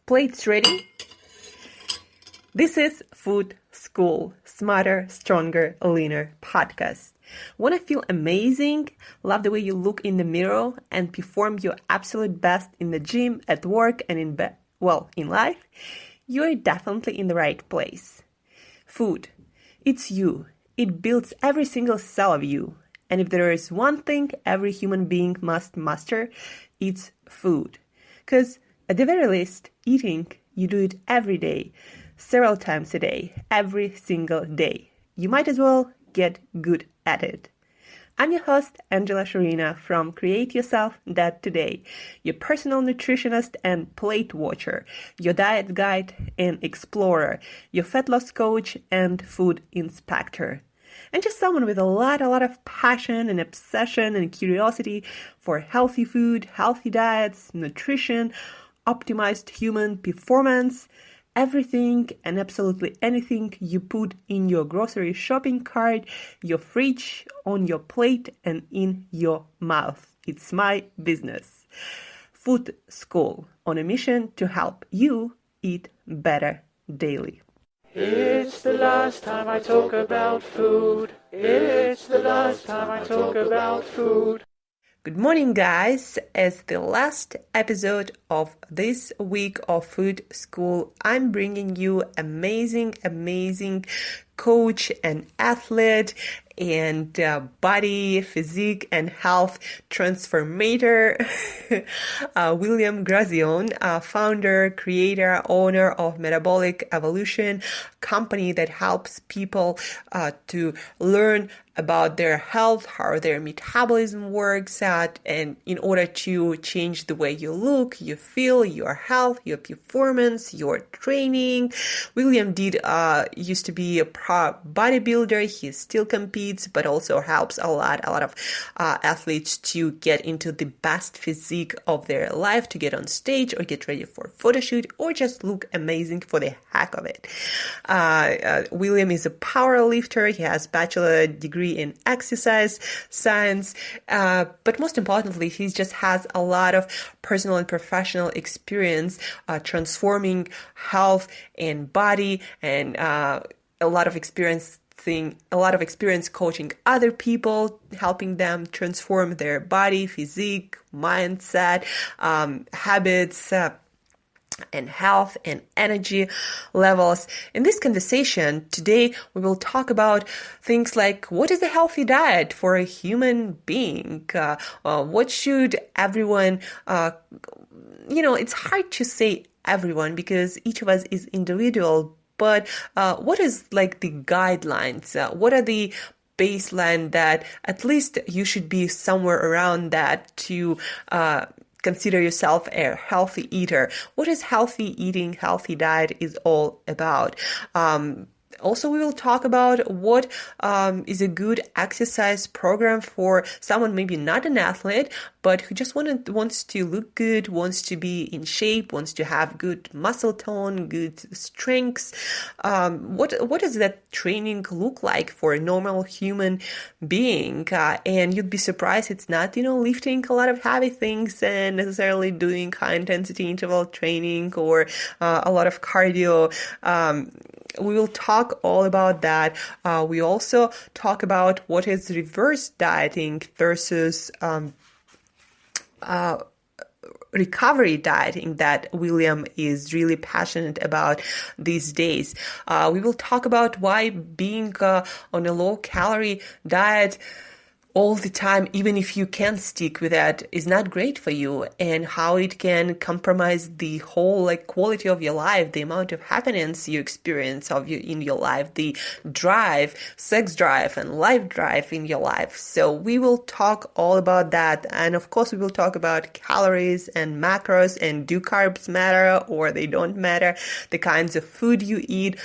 Plates ready? This is Food School, Smarter, Stronger, Leaner podcast. Want to feel amazing, love the way you look in the mirror, and perform your absolute best in the gym, at work, and in life? You're definitely in the right place. Food. It's you. It builds every single cell of you. And if there is one thing every human being must master, it's food. Because at the very least, eating, you do it every day, several times a day, every single day. You might as well get good at it. I'm your host, Angela Sharina from Create Yourself That Today, your personal nutritionist and plate watcher, your diet guide and explorer, your fat loss coach and food inspector. And just someone with a lot of passion and obsession and curiosity for healthy food, healthy diets, nutrition, optimized human performance, everything and absolutely anything you put in your grocery shopping cart, your fridge, on your plate, and in your mouth. It's my business. Food School, on a mission to help you eat better daily. It's the last time I talk about food. It's the last time I talk about food. Good morning, guys. As the last episode of this week of Food School, I'm bringing you amazing coach and athlete and body, physique, and health transformator, William Grazione, founder, creator, owner of Metabolic Evolution, company that helps people to learn about their health, how their metabolism works out, and in order to change the way you look, you feel, your health, your performance, your training. William used to be a pro bodybuilder. He still competes, but also helps a lot of athletes to get into the best physique of their life, to get on stage or get ready for a photo shoot or just look amazing for the heck of it. William is a powerlifter. He has Bachelor degree in exercise science, but most importantly, he just has a lot of personal and professional experience transforming health and body, and a lot of experience coaching other people, helping them transform their body, physique, mindset, habits, and health and energy levels. In this conversation today, we will talk about things like what is a healthy diet for a human being? What should everyone, it's hard to say everyone because each of us is individual, but what is like the guidelines? What are the baseline that at least you should be somewhere around that to consider yourself a healthy eater? What is healthy eating, healthy diet is all about? Also, we will talk about what is a good exercise program for someone maybe not an athlete, but who just wants to look good, wants to be in shape, wants to have good muscle tone, good strengths. What does that training look like for a normal human being? And you'd be surprised it's not, lifting a lot of heavy things and necessarily doing high intensity interval training or a lot of cardio. We will talk all about that. We also talk about what is reverse dieting versus recovery dieting that William is really passionate about these days. We will talk about why being on a low-calorie diet all the time, even if you can stick with that, is not great for you, and how it can compromise the whole quality of your life, the amount of happiness you experience in your life, the drive, sex drive and life drive in your life. So we will talk all about that. And of course, we will talk about calories and macros, and do carbs matter or they don't matter, the kinds of food you eat.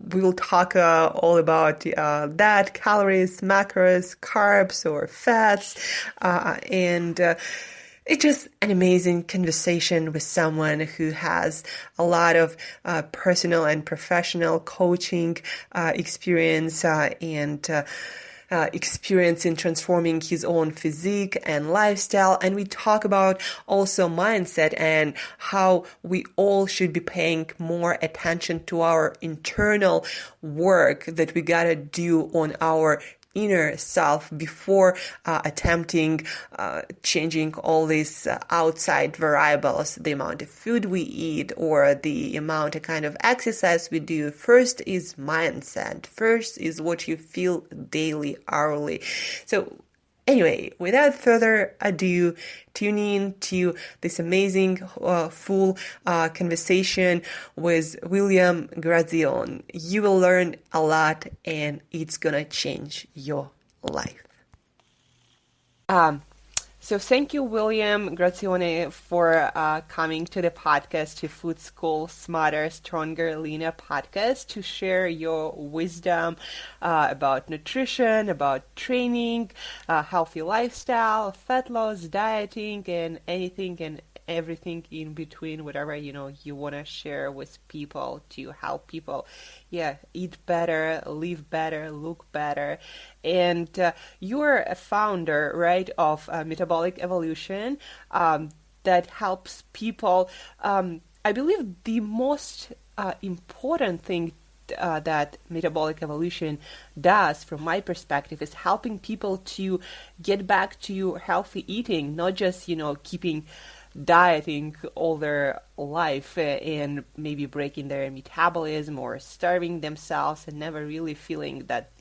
We will talk all about that, calories, macros, carbs or fats, and it's just an amazing conversation with someone who has a lot of personal and professional coaching experience, and experience in transforming his own physique and lifestyle. And we talk about also mindset and how we all should be paying more attention to our internal work that we gotta do on our inner self before attempting changing all these outside variables, the amount of food we eat or the amount of kind of exercise we do. First is mindset. First is what you feel daily, hourly. So anyway, without further ado, tune in to this amazing full conversation with William Grazione. You will learn a lot and it's gonna change your life. So thank you, William Grazione, for coming to the podcast, to Food School Smarter, Stronger, Leaner podcast, to share your wisdom about nutrition, about training, healthy lifestyle, fat loss, dieting, and anything and everything in between, whatever you want to share with people to help people eat better, live better, look better. And you're a founder, right, of Metabolic Evolution that helps people. I believe the most important thing that Metabolic Evolution does, from my perspective, is helping people to get back to healthy eating, not just, keeping dieting all their life and maybe breaking their metabolism or starving themselves and never really feeling that,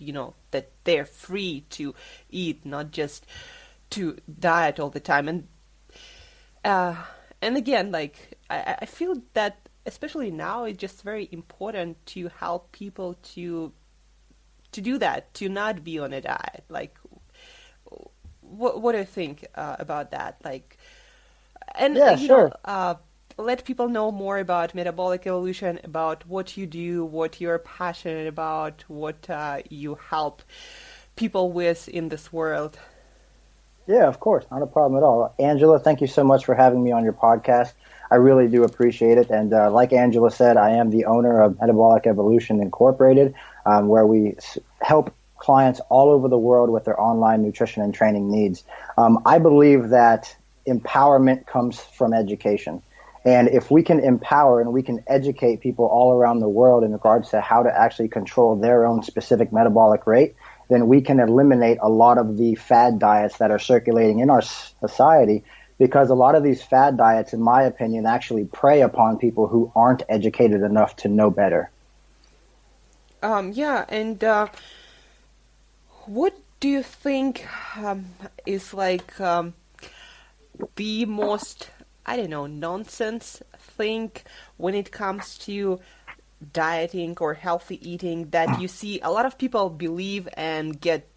that they're free to eat, not just to diet all the time. And again, like, I feel that especially now it's just very important to help people to do that, to not be on a diet. Like, what do you think about that? Like, and sure. Let people know more about Metabolic Evolution, about what you do, what you're passionate about, what you help people with in this world. Yeah, of course. Not a problem at all. Angela, thank you so much for having me on your podcast. I really do appreciate it. And like Angela said, I am the owner of Metabolic Evolution Incorporated, where we help clients all over the world with their online nutrition and training needs. I believe that empowerment comes from education. And if we can empower and we can educate people all around the world in regards to how to actually control their own specific metabolic rate, then we can eliminate a lot of the fad diets that are circulating in our society, because a lot of these fad diets, in my opinion, actually prey upon people who aren't educated enough to know better. What do you think is like the most, nonsense thing when it comes to dieting or healthy eating that you see a lot of people believe and get,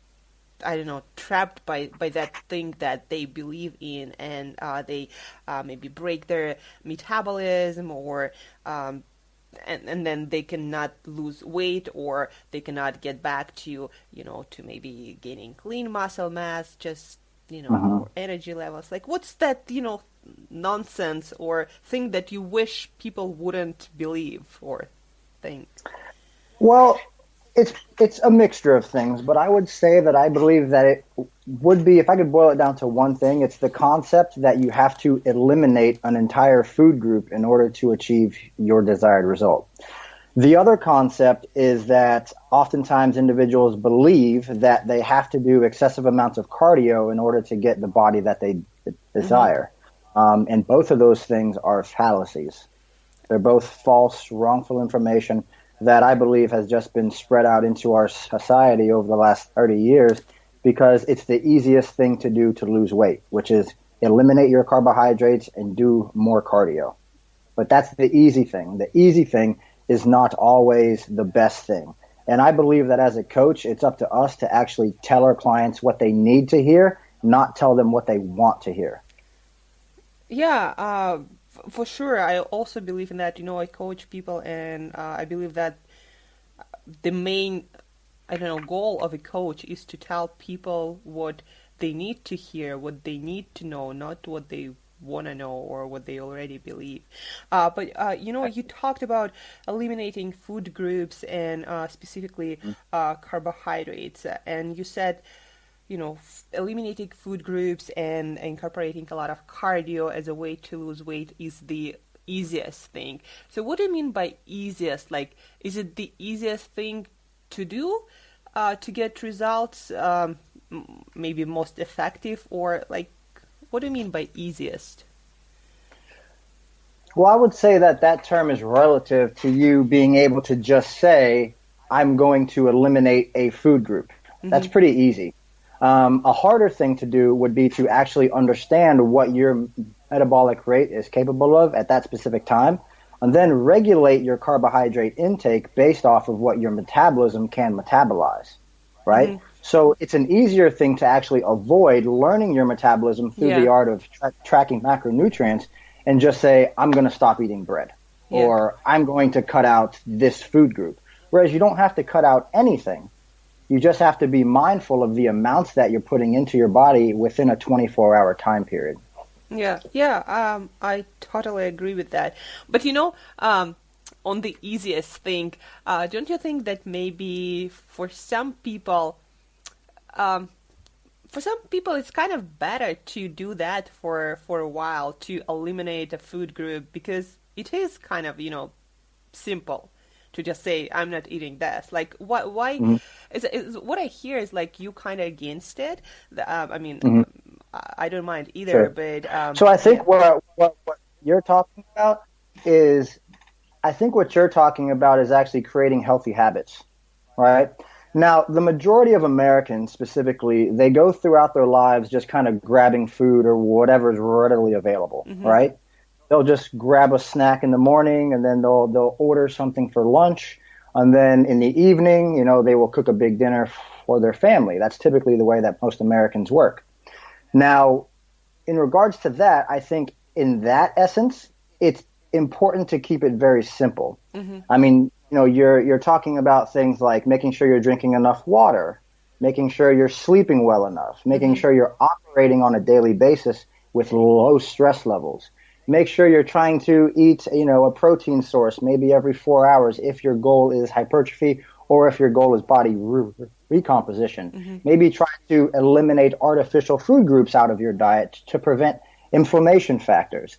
trapped by that thing that they believe in, and they maybe break their metabolism, or and then they cannot lose weight, or they cannot get back to, to maybe gaining lean muscle mass, just, or energy levels. Like, what's that, nonsense or thing that you wish people wouldn't believe or think? Well, it's a mixture of things, but I would say that I believe that it would be, if I could boil it down to one thing, it's the concept that you have to eliminate an entire food group in order to achieve your desired result. The other concept is that oftentimes individuals believe that they have to do excessive amounts of cardio in order to get the body that they desire. And both of those things are fallacies. They're both false, wrongful information that I believe has just been spread out into our society over the last 30 years, because it's the easiest thing to do to lose weight, which is eliminate your carbohydrates and do more cardio. But that's the easy thing. The easy thing is not always the best thing. And I believe that as a coach, it's up to us to actually tell our clients what they need to hear, not tell them what they want to hear. Yeah, for sure. I also believe in that. I coach people, and I believe that the main, goal of a coach is to tell people what they need to hear, what they need to know, not what they want to know or what they already believe. But you talked about eliminating food groups and specifically carbohydrates, and you said, eliminating food groups and incorporating a lot of cardio as a way to lose weight is the easiest thing. So what do you mean by easiest? Like, is it the easiest thing to do to get results, maybe most effective, or like, what do you mean by easiest? Well, I would say that term is relative to you being able to just say, I'm going to eliminate a food group. That's pretty easy. A harder thing to do would be to actually understand what your metabolic rate is capable of at that specific time, and then regulate your carbohydrate intake based off of what your metabolism can metabolize, right? So it's an easier thing to actually avoid learning your metabolism through the art of tracking macronutrients and just say, I'm going to stop eating bread, or I'm going to cut out this food group. Whereas you don't have to cut out anything. You just have to be mindful of the amounts that you're putting into your body within a 24-hour time period. I totally agree with that. But on the easiest thing, don't you think that maybe for some people it's kind of better to do that for a while, to eliminate a food group, because it is kind of, simple to just say, I'm not eating this. Like, why? Is what I hear is like you kind of against it. I don't mind either, Sure. but so I think what you're talking about is, actually creating healthy habits, right? Now, the majority of Americans specifically, they go throughout their lives just kind of grabbing food or whatever is readily available, right? They'll just grab a snack in the morning, and then they'll order something for lunch, and then in the evening, they will cook a big dinner for their family. That's typically the way that most Americans work. Now, in regards to that, I think in that essence, it's important to keep it very simple. I mean, you're talking about things like making sure you're drinking enough water, making sure you're sleeping well enough, making sure you're operating on a daily basis with low stress levels. Make sure you're trying to eat, a protein source maybe every 4 hours if your goal is hypertrophy or if your goal is body recomposition. Maybe try to eliminate artificial food groups out of your diet to prevent inflammation factors.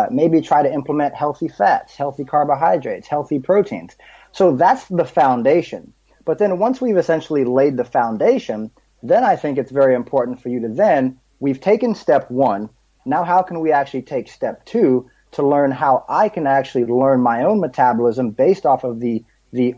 Maybe try to implement healthy fats, healthy carbohydrates, healthy proteins. So that's the foundation. But then once we've essentially laid the foundation, then I think it's very important for you to we've taken step one. Now how can we actually take step two to learn how I can actually learn my own metabolism based off of the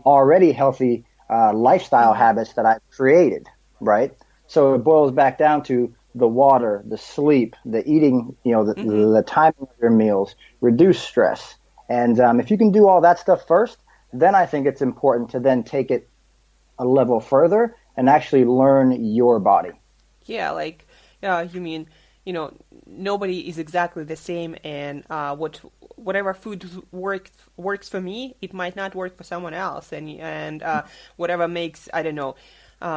already healthy lifestyle habits that I've created, right? So it boils back down to the water, the sleep, the eating, the timing of your meals, reduce stress. And if you can do all that stuff first, then I think it's important to then take it a level further and actually learn your body. Yeah, like, you mean, nobody is exactly the same, and whatever food works for me, it might not work for someone else, and whatever makes, I don't know,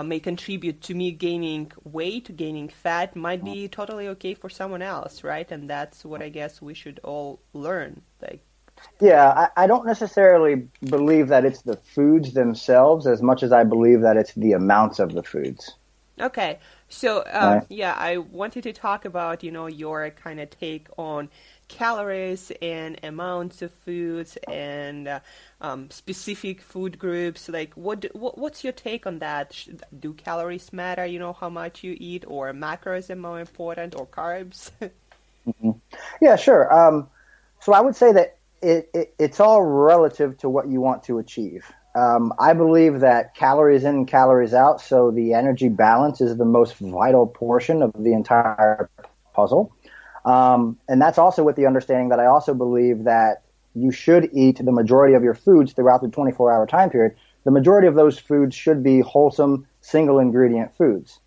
may contribute to me gaining weight, gaining fat, might be totally okay for someone else, right? And that's what I guess we should all learn. Like, yeah, I don't necessarily believe that it's the foods themselves as much as I believe that it's the amounts of the foods. Okay, so Right. I wanted to talk about your kind of take on calories and amounts of foods and specific food groups. Like, what's your take on that? Do calories matter? How much you eat, or macros are more important, or carbs? Yeah, sure. So I would say that it's all relative to what you want to achieve. I believe that calories in, calories out, so the energy balance is the most vital portion of the entire puzzle. And that's also with the understanding that I also believe that you should eat the majority of your foods throughout the 24-hour time period. The majority of those foods should be wholesome, single ingredient foods.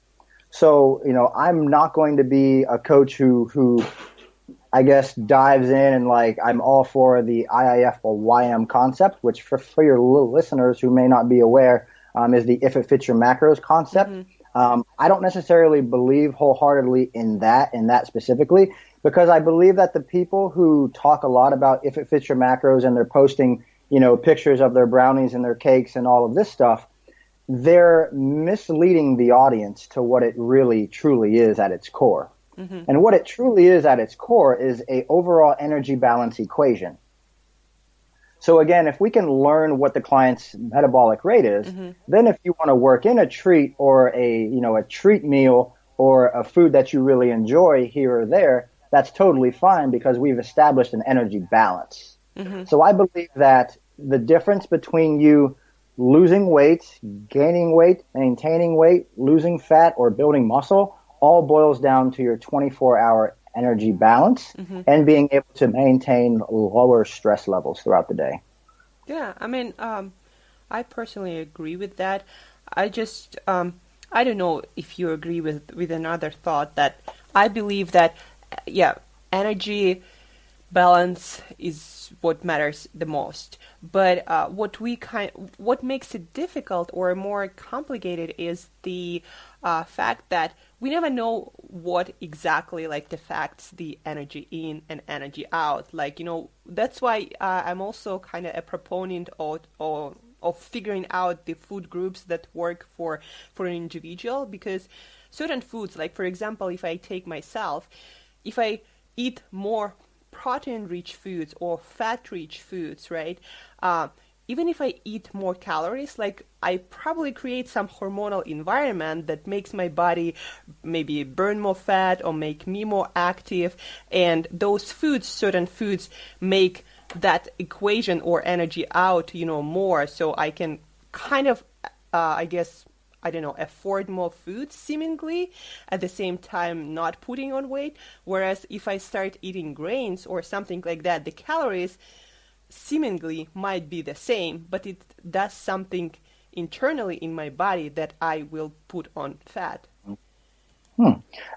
So, I'm not going to be a coach who I guess dives in and I'm all for the IIF or YM concept, which for your little listeners who may not be aware, is the if it fits your macros concept. I don't necessarily believe wholeheartedly in that specifically, because I believe that the people who talk a lot about if it fits your macros and they're posting, pictures of their brownies and their cakes and all of this stuff, they're misleading the audience to what it really truly is at its core. Mm-hmm. And what it truly is at its core is a overall energy balance equation. So again, if we can learn what the client's metabolic rate is, mm-hmm. then if you want to work in a treat or a treat meal or a food that you really enjoy here or there, that's totally fine because we've established an energy balance. Mm-hmm. So I believe that the difference between you losing weight, gaining weight, maintaining weight, losing fat, or building muscle all boils down to your 24-hour energy balance mm-hmm. and being able to maintain lower stress levels throughout the day. Yeah, I mean, I personally agree with that. I just, I don't know if you agree with another thought that I believe that, energy balance is what matters the most. But what makes it difficult or more complicated is the fact that we never know what exactly the facts, the energy in and energy out. That's why I'm also kind of a proponent of figuring out the food groups that work for an individual, because certain foods, for example, if I take myself, if I eat more protein-rich foods or fat-rich foods, right? Even if I eat more calories, I probably create some hormonal environment that makes my body maybe burn more fat or make me more active. And those foods, certain foods, make that equation or energy out, more. So I can kind of, afford more food seemingly, at the same time not putting on weight. Whereas if I start eating grains or something like that, the calories seemingly might be the same, but it does something internally in my body that I will put on fat.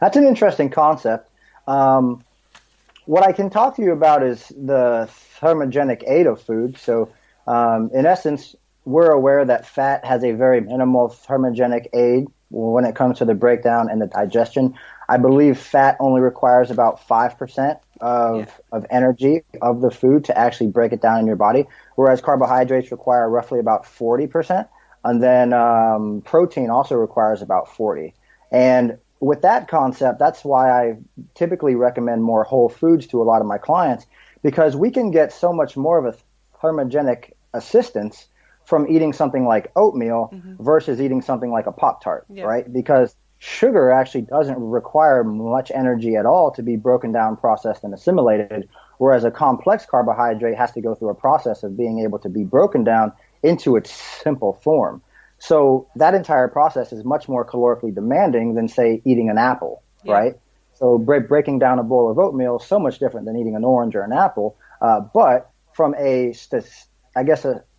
That's an interesting concept. What I can talk to you about is the thermogenic aid of food. So in essence, we're aware that fat has a very minimal thermogenic aid when it comes to the breakdown and the digestion. I believe fat only requires about 5% of energy of the food to actually break it down in your body, whereas carbohydrates require roughly about 40%. And then protein also requires about 40%. And with that concept, that's why I typically recommend more whole foods to a lot of my clients, because we can get so much more of a thermogenic assistance from eating something like oatmeal mm-hmm. versus eating something like a Pop-Tart, right? Because sugar actually doesn't require much energy at all to be broken down, processed, and assimilated, whereas a complex carbohydrate has to go through a process of being able to be broken down into its simple form. So that entire process is much more calorically demanding than, say, eating an apple, right? So breaking down a bowl of oatmeal is so much different than eating an orange or an apple. But from a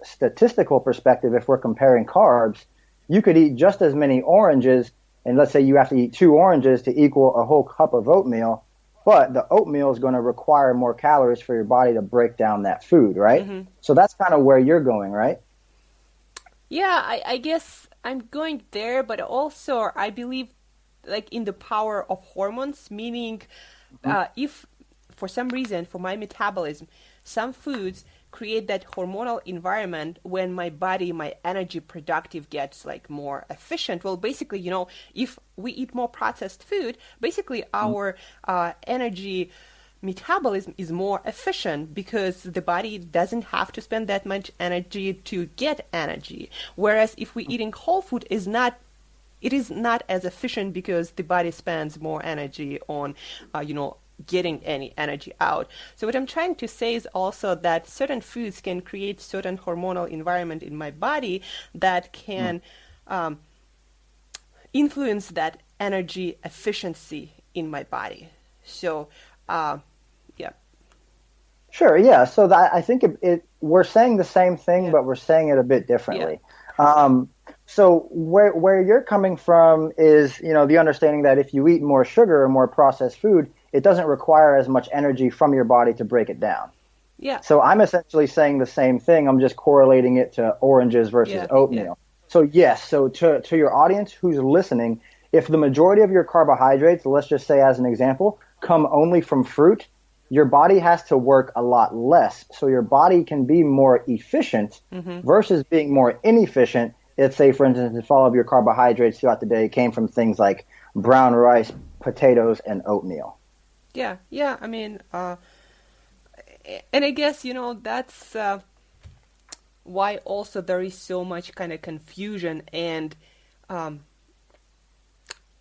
statistical perspective, if we're comparing carbs, you could eat just as many oranges, and let's say you have to eat 2 oranges to equal a whole cup of oatmeal, but the oatmeal is going to require more calories for your body to break down that food, right? Mm-hmm. So that's kind of where you're going, right? Yeah, I guess I'm going there, but also I believe in the power of hormones, meaning if for some reason for my metabolism, some foods create that hormonal environment when my body, my energy productive gets more efficient. Well, basically, if we eat more processed food, basically our energy metabolism is more efficient because the body doesn't have to spend that much energy to get energy. Whereas if we eating whole food it is not as efficient because the body spends more energy on, getting any energy out. So what I'm trying to say is also that certain foods can create certain hormonal environment in my body that can influence that energy efficiency in my body. So, Sure, yeah. So I think we're saying the same thing, but we're saying it a bit differently. Yeah. So where you're coming from is, the understanding that if you eat more sugar or more processed food, it doesn't require as much energy from your body to break it down. Yeah. So I'm essentially saying the same thing. I'm just correlating it to oranges versus oatmeal. Yeah. So yes, so to your audience who's listening, if the majority of your carbohydrates, let's just say as an example, come only from fruit, your body has to work a lot less. So your body can be more efficient versus being more inefficient. If, say, for instance, if all of your carbohydrates throughout the day came from things like brown rice, potatoes, and oatmeal. Yeah, yeah. I mean, and I guess, that's why also there is so much kind of confusion and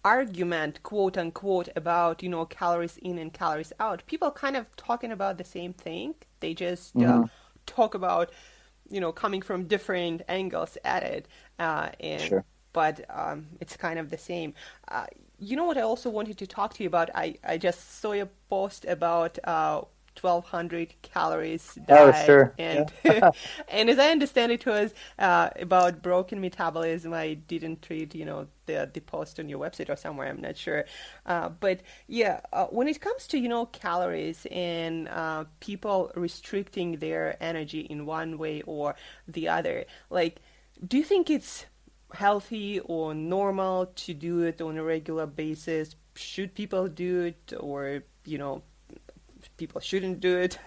argument, quote unquote, about, calories in and calories out. People kind of talking about the same thing. They just talk about, coming from different angles at it. Sure. But it's kind of the same. You know what I also wanted to talk to you about? I just saw a post about 1,200 calories diet. Oh, sure. And Yeah. and as I understand, it was about broken metabolism. I didn't read, the post on your website or somewhere. I'm not sure. But yeah, when it comes to, calories and people restricting their energy in one way or the other, like, do you think it's healthy or normal to do it on a regular basis? Should people do it, or, people shouldn't do it?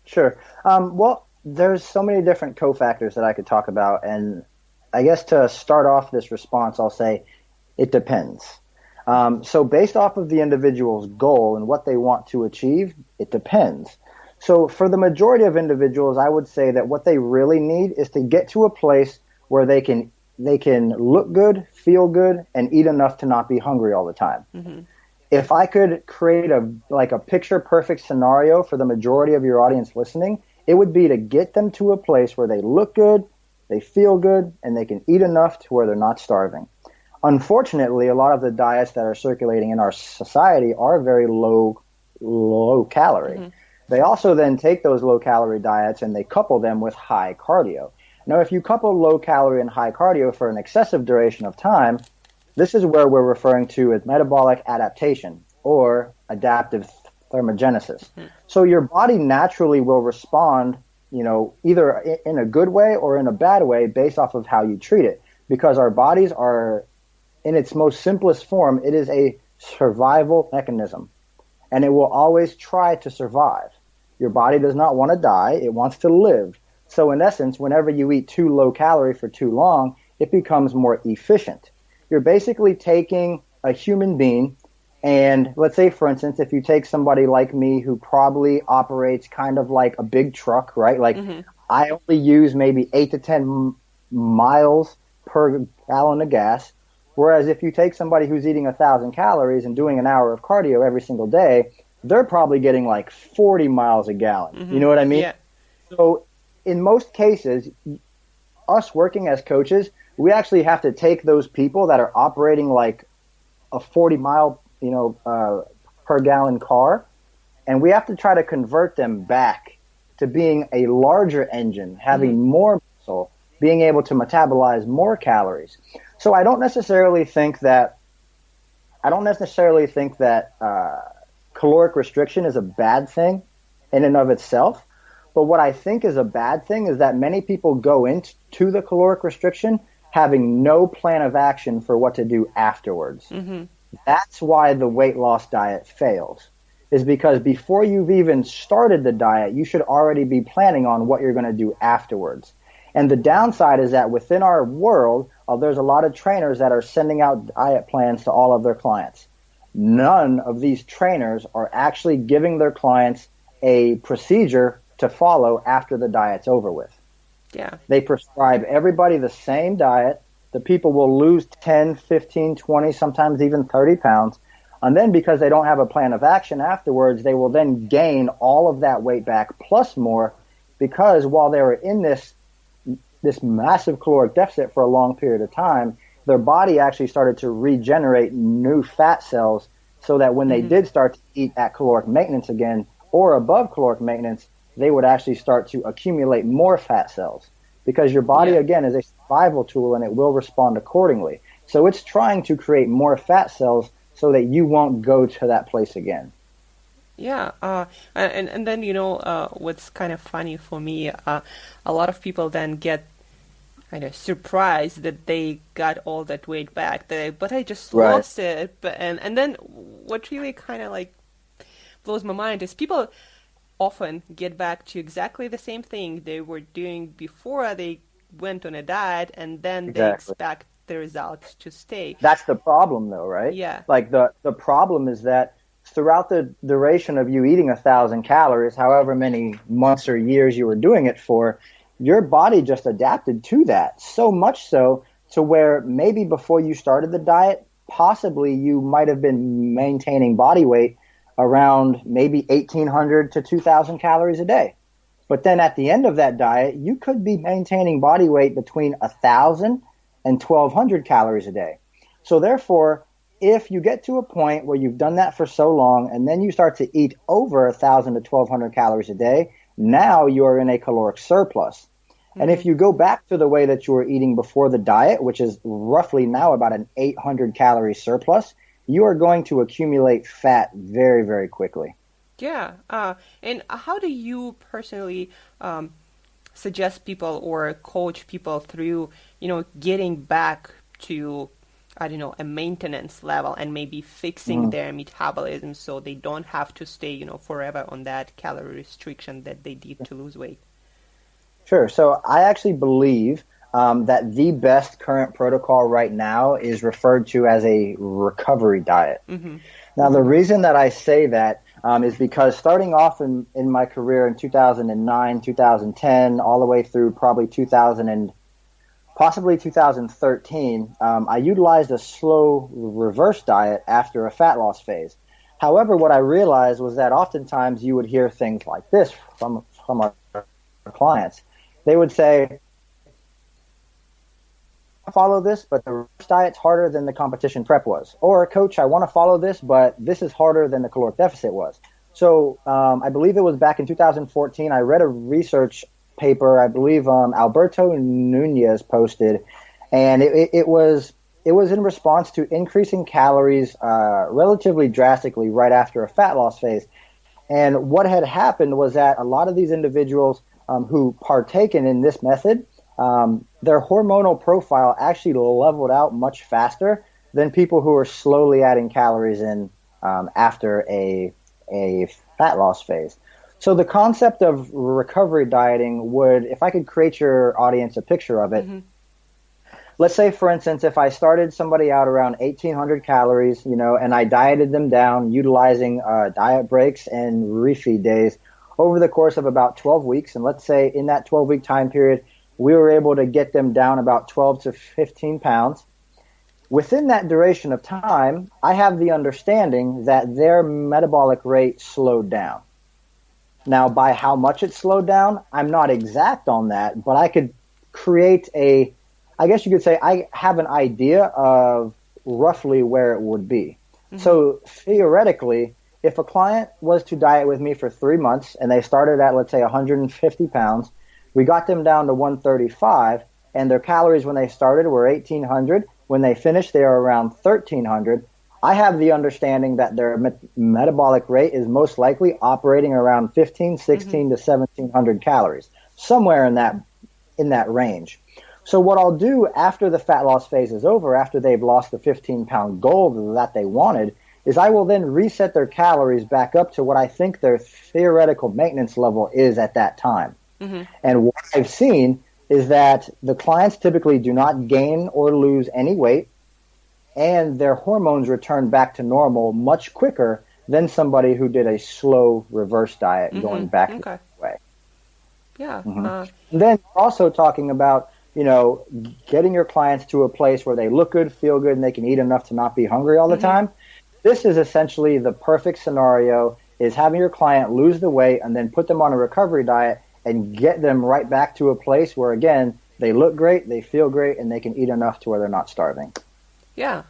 Sure. Well, there's so many different cofactors that I could talk about, and I guess to start off this response, I'll say it depends. So based off of the individual's goal and what they want to achieve, it depends. So for the majority of individuals, I would say that what they really need is to get to a place where they can look good, feel good, and eat enough to not be hungry all the time. If I could create a picture perfect scenario for the majority of your audience listening, it would be to get them to a place where they look good, they feel good, and they can eat enough to where they're not starving. Unfortunately, a lot of the diets that are circulating in our society are very low calorie. They also then take those low calorie diets and they couple them with high cardio. Now, if you couple low calorie and high cardio for an excessive duration of time, this is where we're referring to as metabolic adaptation or adaptive thermogenesis. So your body naturally will respond, either in a good way or in a bad way based off of how you treat it. Because our bodies are, in its most simplest form, it is a survival mechanism. And it will always try to survive. Your body does not want to die. It wants to live. So in essence, whenever you eat too low calorie for too long, it becomes more efficient. You're basically taking a human being, and let's say, for instance, if you take somebody like me who probably operates kind of like a big truck, right? Like I only use maybe 8 to 10 miles per gallon of gas. Whereas if you take somebody who's eating 1,000 calories and doing an hour of cardio every single day, they're probably getting like 40 miles a gallon. You know what I mean? Yeah. So in most cases, us working as coaches, we actually have to take those people that are operating like a 40 mile, per gallon car, and we have to try to convert them back to being a larger engine, having more muscle, being able to metabolize more calories. So I don't necessarily think that caloric restriction is a bad thing in and of itself. But what I think is a bad thing is that many people go into the caloric restriction having no plan of action for what to do afterwards. That's why the weight loss diet fails, is because before you've even started the diet, you should already be planning on what you're going to do afterwards. And the downside is that within our world, there's a lot of trainers that are sending out diet plans to all of their clients. None of these trainers are actually giving their clients a procedure to follow after the diet's over with. Yeah. They prescribe everybody the same diet. The people will lose 10, 15, 20, sometimes even 30 pounds. And then because they don't have a plan of action afterwards, they will then gain all of that weight back plus more, because while they were in this massive caloric deficit for a long period of time, their body actually started to regenerate new fat cells so that when they did start to eat at caloric maintenance again or above caloric maintenance, they would actually start to accumulate more fat cells, because your body, again, is a survival tool and it will respond accordingly. So it's trying to create more fat cells so that you won't go to that place again. Yeah, and then, what's kind of funny for me, a lot of people then get kind of surprised that they got all that weight back. But I just Right. lost it. And then what really kind of like blows my mind is people often get back to exactly the same thing they were doing before they went on a diet, and then they Exactly. expect the results to stay. That's the problem, though, right? Yeah. Like the problem is that throughout the duration of you eating 1,000 calories, however many months or years you were doing it for, your body just adapted to that. So much so to where maybe before you started the diet, possibly you might have been maintaining body weight around maybe 1,800 to 2,000 calories a day. But then at the end of that diet, you could be maintaining body weight between 1,000 and 1,200 calories a day. So therefore, if you get to a point where you've done that for so long and then you start to eat over 1,000 to 1,200 calories a day, now you're in a caloric surplus. And if you go back to the way that you were eating before the diet, which is roughly now about an 800 calorie surplus, you are going to accumulate fat very, very quickly. Yeah. And how do you personally suggest people or coach people through, getting back to, I don't know, a maintenance level and maybe fixing their metabolism so they don't have to stay, forever on that calorie restriction that they did to lose weight? Sure. So I actually believe that the best current protocol right now is referred to as a recovery diet. Now, the reason that I say that is because starting off in my career in 2009, 2010, all the way through probably 2000 and possibly 2013, I utilized a slow reverse diet after a fat loss phase. However, what I realized was that oftentimes you would hear things like this from our clients. They would say, I follow this, but the reverse diet's harder than the competition prep was. Or, coach, I want to follow this, but this is harder than the caloric deficit was. So I believe it was back in 2014, I read a research paper, I believe Alberto Nunez posted, and it was in response to increasing calories relatively drastically right after a fat loss phase. And what had happened was that a lot of these individuals who partaken in this method, their hormonal profile actually leveled out much faster than people who are slowly adding calories in after a fat loss phase. So the concept of recovery dieting would, if I could create your audience a picture of it, let's say, for instance, if I started somebody out around 1,800 calories, and I dieted them down utilizing diet breaks and refeed days over the course of about 12 weeks, and let's say in that 12-week time period, we were able to get them down about 12 to 15 pounds. Within that duration of time, I have the understanding that their metabolic rate slowed down. Now, by how much it slowed down, I'm not exact on that, but I could create I guess you could say I have an idea of roughly where it would be. So theoretically, if a client was to diet with me for 3 months and they started at, let's say, 150 pounds, we got them down to 135, and their calories when they started were 1,800. When they finished, they were around 1,300. I have the understanding that their metabolic rate is most likely operating around 15, 16 to 1,700 calories, somewhere in that range. So what I'll do after the fat loss phase is over, after they've lost the 15-pound goal that they wanted, is I will then reset their calories back up to what I think their theoretical maintenance level is at that time. And what I've seen is that the clients typically do not gain or lose any weight, and their hormones return back to normal much quicker than somebody who did a slow reverse diet going back the way. Yeah. And then also talking about, getting your clients to a place where they look good, feel good, and they can eat enough to not be hungry all the time. This is essentially the perfect scenario, is having your client lose the weight and then put them on a recovery diet and get them right back to a place where, again, they look great, they feel great, and they can eat enough to where they're not starving. Yeah,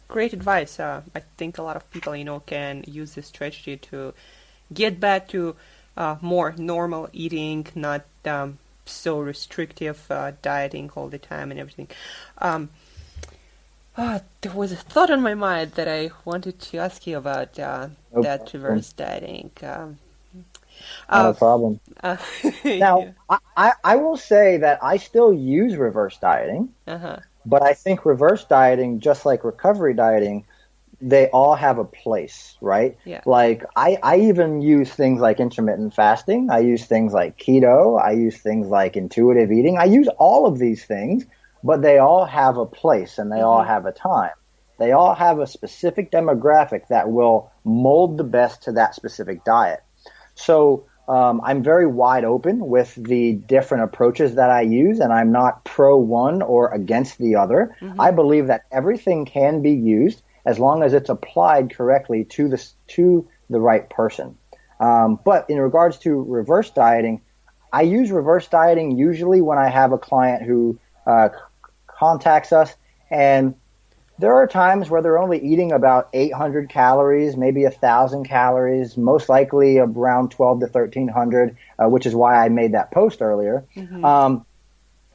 great advice. I think a lot of people, can use this strategy to get back to more normal eating, not so restrictive dieting all the time and everything. There was a thought on my mind that I wanted to ask you about that reverse dieting. Not Uh, a problem. uh, Now, yeah. I will say that I still use reverse dieting, Uh-huh. but I think reverse dieting, just like recovery dieting, they all have a place, right? Yeah. Like I even use things like intermittent fasting. I use things like keto. I use things like intuitive eating. I use all of these things, but they all have a place and they all Mm-hmm. have a time. They all have a specific demographic that will mold the best to that specific diet. So I'm very wide open with the different approaches that I use, and I'm not pro one or against the other. Mm-hmm. I believe that everything can be used as long as it's applied correctly to the right person. But in regards to reverse dieting, I use reverse dieting usually when I have a client who contacts us, and there are times where they're only eating about 800 calories, maybe 1,000 calories, most likely around 12 to 1,300, which is why I made that post earlier. Mm-hmm.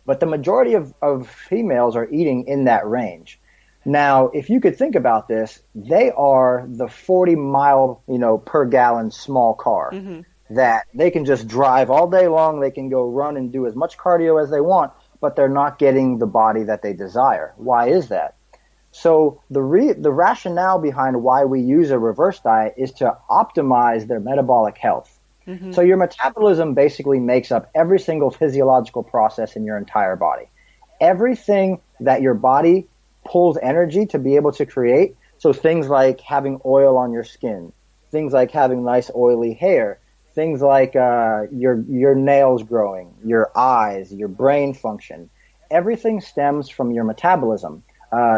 But the majority of females are eating in that range. Now, if you could think about this, they are the 40 mile, per gallon small car Mm-hmm. that they can just drive all day long. They can go run and do as much cardio as they want, but they're not getting the body that they desire. Why is that? So the rationale behind why we use a reverse diet is to optimize their metabolic health. Mm-hmm. So your metabolism basically makes up every single physiological process in your entire body. Everything that your body pulls energy to be able to create. So things like having oil on your skin, things like having nice oily hair, things like your nails growing, your eyes, your brain function. Everything stems from your metabolism.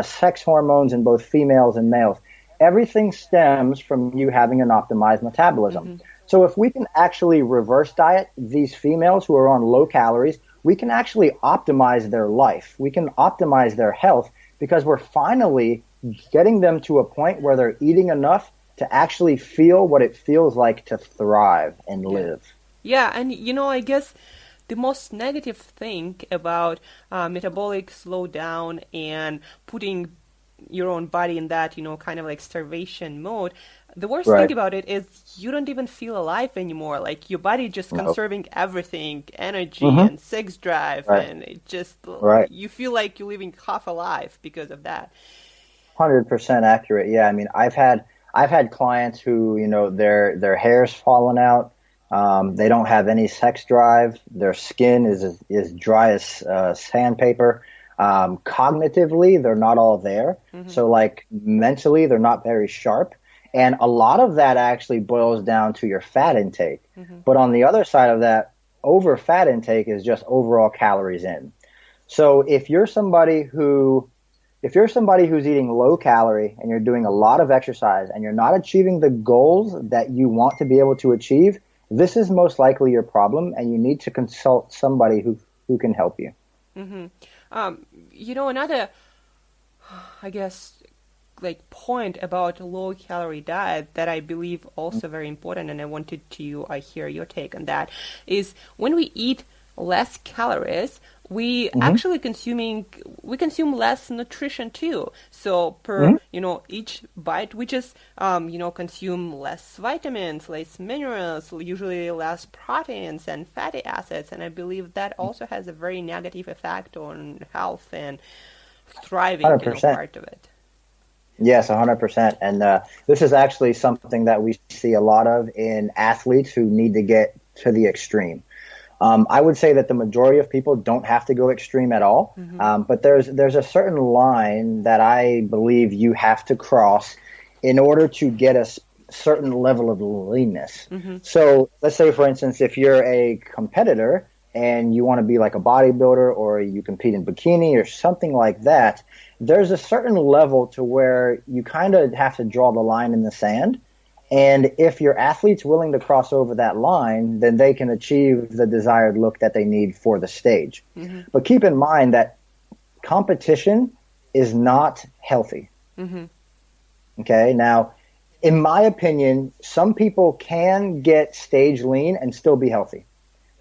Sex hormones in both females and males. Everything stems from you having an optimized metabolism. Mm-hmm. So if we can actually reverse diet these females who are on low calories, we can actually optimize their life. We can optimize their health because we're finally getting them to a point where they're eating enough to actually feel what it feels like to thrive and live. Yeah, and I guess the most negative thing about metabolic slowdown and putting your own body in that, kind of like starvation mode, the worst Right. thing about it is you don't even feel alive anymore. Like your body just No. conserving everything, energy Mm-hmm. and sex drive, Right. and it just, Right. you feel like you're living half alive because of that. 100% accurate. Yeah, I mean, I've had clients who, their hair's fallen out. They don't have any sex drive. Their skin is dry as sandpaper. Cognitively, they're not all there. Mm-hmm. So, like mentally, they're not very sharp. And a lot of that actually boils down to your fat intake. Mm-hmm. But on the other side of that, over fat intake is just overall calories in. So if you're somebody who's eating low calorie and you're doing a lot of exercise and you're not achieving the goals that you want to be able to achieve, this is most likely your problem, and you need to consult somebody who can help you. Mm-hmm. Another, I guess, like point about low calorie diet that I believe also very important, and I wanted to hear your take on that, is when we eat less calories, we actually consume less nutrition too. So per each bite, we just consume less vitamins, less minerals, usually less proteins and fatty acids, and I believe that also has a very negative effect on health and thriving 100%. part of it. Yes, 100%. And this is actually something that we see a lot of in athletes who need to get to the extreme. I would say that the majority of people don't have to go extreme at all, but there's a certain line that I believe you have to cross in order to get a certain level of leanness. Mm-hmm. So let's say, for instance, if you're a competitor and you want to be like a bodybuilder or you compete in bikini or something like that, there's a certain level to where you kind of have to draw the line in the sand. And if your athlete's willing to cross over that line, then they can achieve the desired look that they need for the stage. Mm-hmm. But keep in mind that competition is not healthy. Mm-hmm. Okay? Now, in my opinion, some people can get stage lean and still be healthy.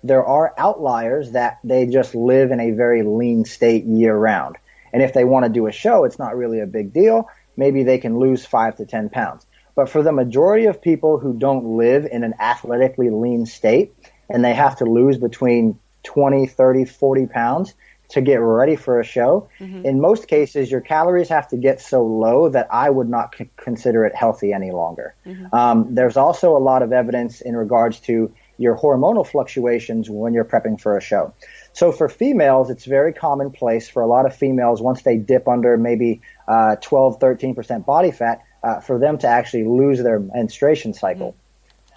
There are outliers that they just live in a very lean state year round. And if they want to do a show, it's not really a big deal. Maybe they can lose 5 to 10 pounds. But for the majority of people who don't live in an athletically lean state and they have to lose between 20, 30, 40 pounds to get ready for a show, in most cases, your calories have to get so low that I would not consider it healthy any longer. There's also a lot of evidence in regards to your hormonal fluctuations when you're prepping for a show. So for females, it's very commonplace for a lot of females, once they dip under maybe 12, 13% body fat, for them to actually lose their menstruation cycle.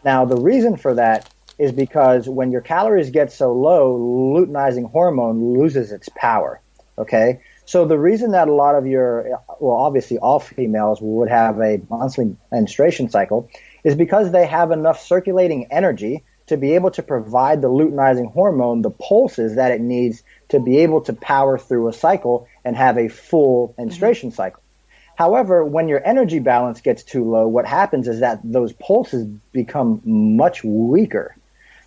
Now, the reason for that is because when your calories get so low, luteinizing hormone loses its power, okay? So the reason that a lot of obviously all females would have a monthly menstruation cycle is because they have enough circulating energy to be able to provide the luteinizing hormone the pulses that it needs to be able to power through a cycle and have a full menstruation cycle. However, when your energy balance gets too low, what happens is that those pulses become much weaker.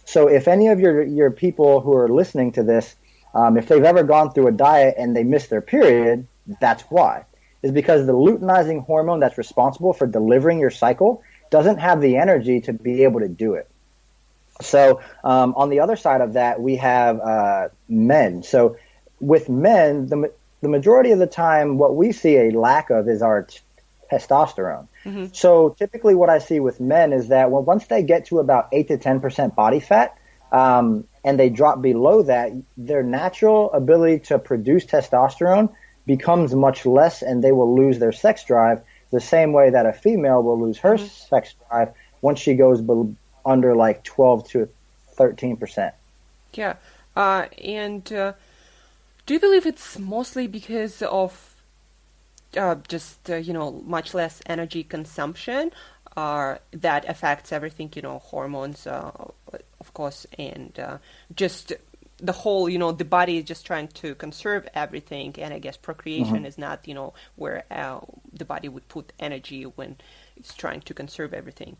So if any of your people who are listening to this, if they've ever gone through a diet and they miss their period, that's why. Is because the luteinizing hormone that's responsible for delivering your cycle doesn't have the energy to be able to do it. So on the other side of that, we have men. So with men, the majority of the time, what we see a lack of is our testosterone. So typically what I see with men is that once they get to about 8 to 10% body fat, and they drop below that, their natural ability to produce testosterone becomes much less, and they will lose their sex drive the same way that a female will lose her sex drive once she goes under like 12 to 13%. Yeah. And do you believe it's mostly because of much less energy consumption that affects everything, hormones, of course, and just the whole, the body is just trying to conserve everything, and I guess procreation is not, where the body would put energy when it's trying to conserve everything.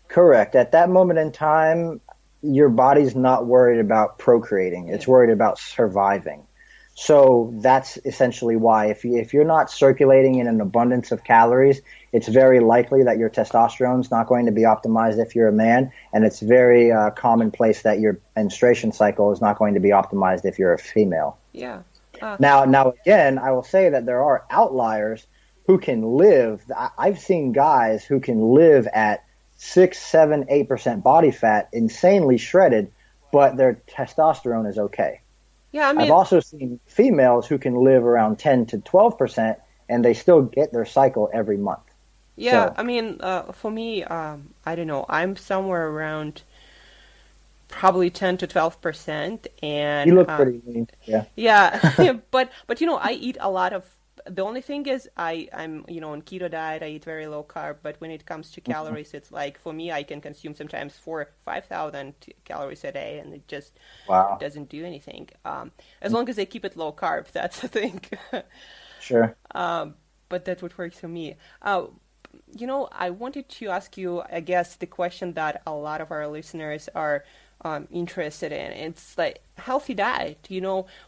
Correct. At that moment in time, your body's not worried about procreating. It's worried about surviving. So that's essentially why if you're not circulating in an abundance of calories, it's very likely that your testosterone is not going to be optimized if you're a man, and it's very commonplace that your menstruation cycle is not going to be optimized if you're a female. Yeah. Now again, I will say that there are outliers who can live. I've seen guys who can live at 6, 7, 8% body fat, insanely shredded, but their testosterone is okay. Yeah, I mean, I've also seen females who can live around 10 to 12%, and they still get their cycle every month. Yeah, So, I mean, for me, I don't know. I'm somewhere around probably 10 to 12%, and you look pretty lean. Yeah. yeah, but I eat a lot of. The only thing is I'm on keto diet. I eat very low carb, but when it comes to calories, it's like for me, I can consume sometimes 5,000 calories a day, and it just doesn't do anything. As long as I keep it low carb, that's the thing. Sure. But that would work for me. I wanted to ask you, I guess, the question that a lot of our listeners are interested in. It's like healthy diet.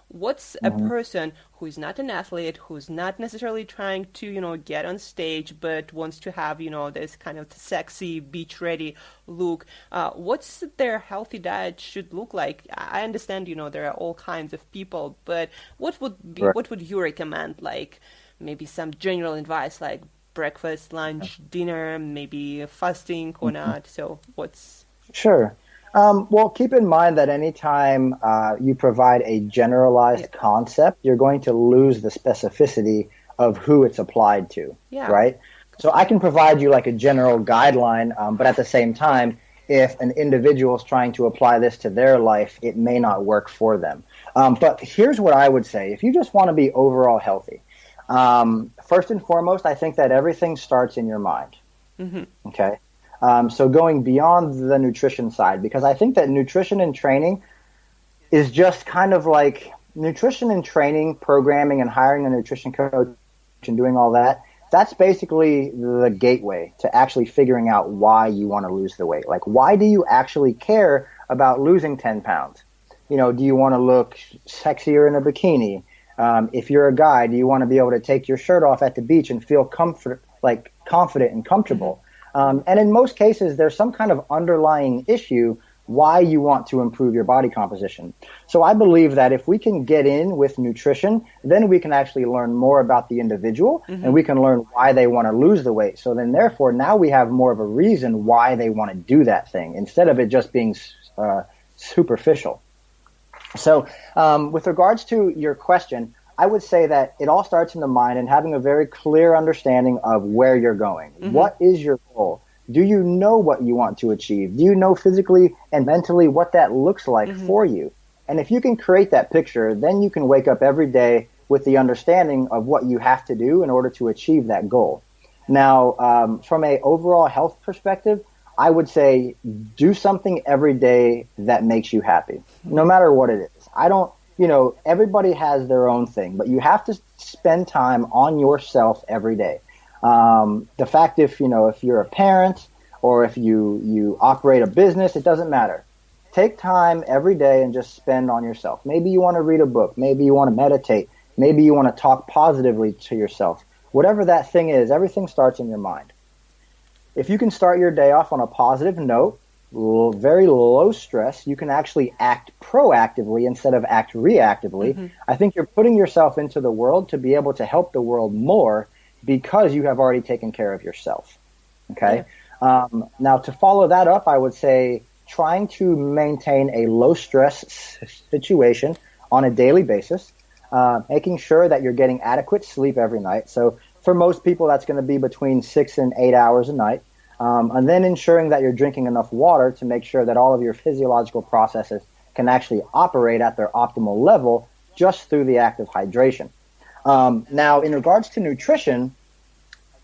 What's a person who is not an athlete, who's not necessarily trying to, get on stage, but wants to have, this kind of sexy, beach-ready look. What's their healthy diet should look like? I understand, there are all kinds of people, but what would you recommend? Like maybe some general advice, like breakfast, lunch, dinner, maybe fasting or not. So what's... Sure. Well, keep in mind that anytime you provide a generalized concept, you're going to lose the specificity of who it's applied to, right? So I can provide you like a general guideline, but at the same time, if an individual is trying to apply this to their life, it may not work for them. But here's what I would say. If you just want to be overall healthy, first and foremost, I think that everything starts in your mind, okay? So going beyond the nutrition side, because I think that nutrition and training is just kind of like nutrition and training, programming and hiring a nutrition coach and doing all that. That's basically the gateway to actually figuring out why you want to lose the weight. Like, why do you actually care about losing 10 pounds? Do you want to look sexier in a bikini? If you're a guy, do you want to be able to take your shirt off at the beach and feel confident and comfortable? And in most cases, there's some kind of underlying issue why you want to improve your body composition. So I believe that if we can get in with nutrition, then we can actually learn more about the individual and we can learn why they want to lose the weight. So then therefore now we have more of a reason why they want to do that thing instead of it just being superficial. So with regards to your question, I would say that it all starts in the mind and having a very clear understanding of where you're going. What is your goal? Do you know what you want to achieve? Do you know physically and mentally what that looks like for you? And if you can create that picture, then you can wake up every day with the understanding of what you have to do in order to achieve that goal. Now, from an overall health perspective, I would say do something every day that makes you happy, no matter what it is. Everybody has their own thing, but you have to spend time on yourself every day. The fact if you're a parent or if you operate a business, it doesn't matter. Take time every day and just spend on yourself. Maybe you want to read a book. Maybe you want to meditate. Maybe you want to talk positively to yourself. Whatever that thing is, everything starts in your mind. If you can start your day off on a positive note, very low stress, you can actually act proactively instead of act reactively. I think you're putting yourself into the world to be able to help the world more because you have already taken care of yourself. Okay. Yeah. Now to follow that up, I would say trying to maintain a low stress situation on a daily basis, making sure that you're getting adequate sleep every night. So for most people, that's going to be between 6 and 8 hours a night. And then ensuring that you're drinking enough water to make sure that all of your physiological processes can actually operate at their optimal level just through the act of hydration. Now, in regards to nutrition,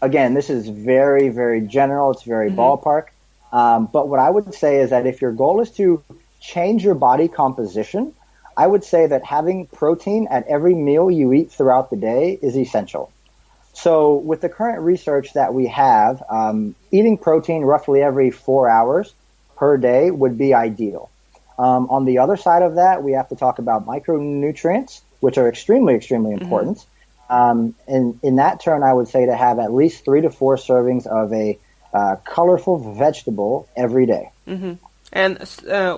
again, this is very, very general. It's very ballpark. But what I would say is that if your goal is to change your body composition, I would say that having protein at every meal you eat throughout the day is essential. So with the current research that we have, eating protein roughly every 4 hours per day would be ideal. On the other side of that, we have to talk about micronutrients, which are extremely, extremely important. And in that turn, I would say to have at least 3 to 4 servings of a colorful vegetable every day. And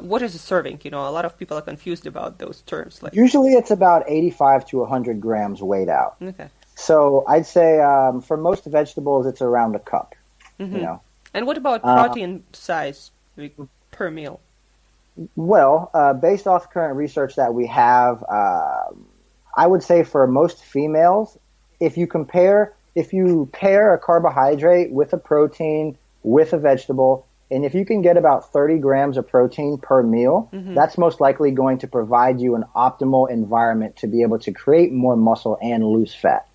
what is a serving? A lot of people are confused about those terms. Usually it's about 85 to 100 grams weighed out. Okay. So I'd say for most vegetables, it's around a cup. And what about protein size per meal? Well, based off current research that we have, I would say for most females, if you pair a carbohydrate with a protein, with a vegetable, and if you can get about 30 grams of protein per meal, that's most likely going to provide you an optimal environment to be able to create more muscle and lose fat.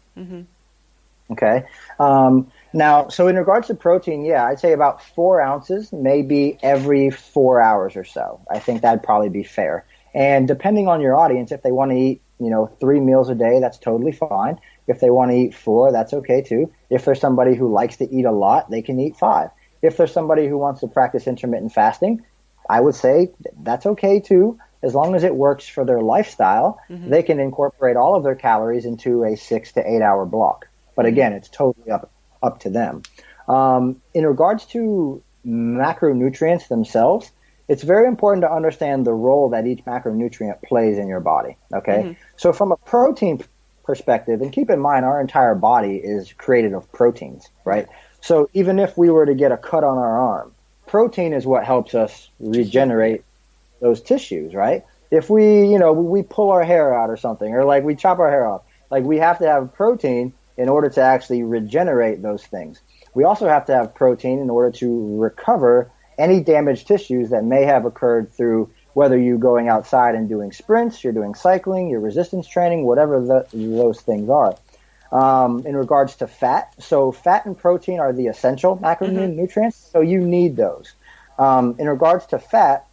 Okay. Now, so in regards to protein, I'd say about 4 ounces, maybe every 4 hours or so. I think that'd probably be fair. And depending on your audience, if they want to eat, 3 meals a day, that's totally fine. If they want to eat 4, that's okay too. If there's somebody who likes to eat a lot, they can eat 5. If there's somebody who wants to practice intermittent fasting, I would say that's okay too. As long as it works for their lifestyle, they can incorporate all of their calories into a 6 to 8 hour block. But again, it's totally up to them. In regards to macronutrients themselves, it's very important to understand the role that each macronutrient plays in your body. Okay. So from a protein perspective, and keep in mind our entire body is created of proteins, right? So even if we were to get a cut on our arm, protein is what helps us regenerate those tissues, right? If we pull our hair out or something, or we chop our hair off, we have to have protein in order to actually regenerate those things. We also have to have protein in order to recover any damaged tissues that may have occurred through whether you're going outside and doing sprints, you're doing cycling, your resistance training, whatever those things are. In regards to fat, so fat and protein are the essential macronutrients, so you need those. In regards to fat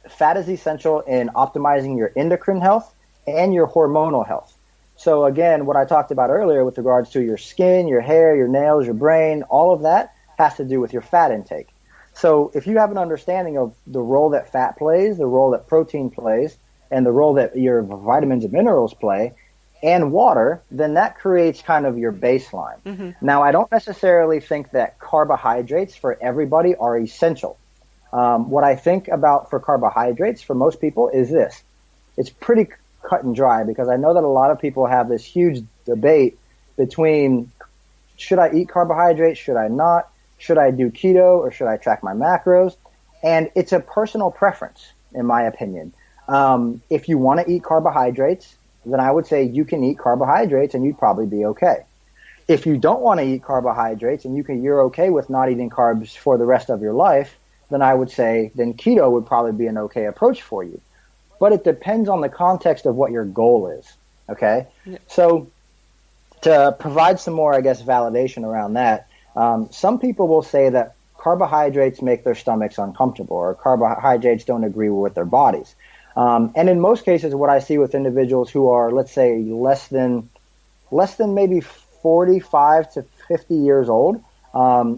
is essential in optimizing your endocrine health and your hormonal health. So again, what I talked about earlier with regards to your skin, your hair, your nails, your brain, all of that has to do with your fat intake. So if you have an understanding of the role that fat plays, the role that protein plays, and the role that your vitamins and minerals play, and water, then that creates kind of your baseline. Now, I don't necessarily think that carbohydrates for everybody are essential. What I think about for carbohydrates for most people is this. It's pretty cut and dry, because I know that a lot of people have this huge debate between, should I eat carbohydrates, should I not, should I do keto, or should I track my macros? And it's a personal preference, in my opinion. If you want to eat carbohydrates, then I would say you can eat carbohydrates and you'd probably be okay. If you don't want to eat carbohydrates and you're okay with not eating carbs for the rest of your life, then I would say then keto would probably be an okay approach for you. But it depends on the context of what your goal is, okay? Yeah. So to provide some more, I guess, validation around that, some people will say that carbohydrates make their stomachs uncomfortable, or carbohydrates don't agree with their bodies. And in most cases, what I see with individuals who are, let's say, less than maybe 45 to 50 years old,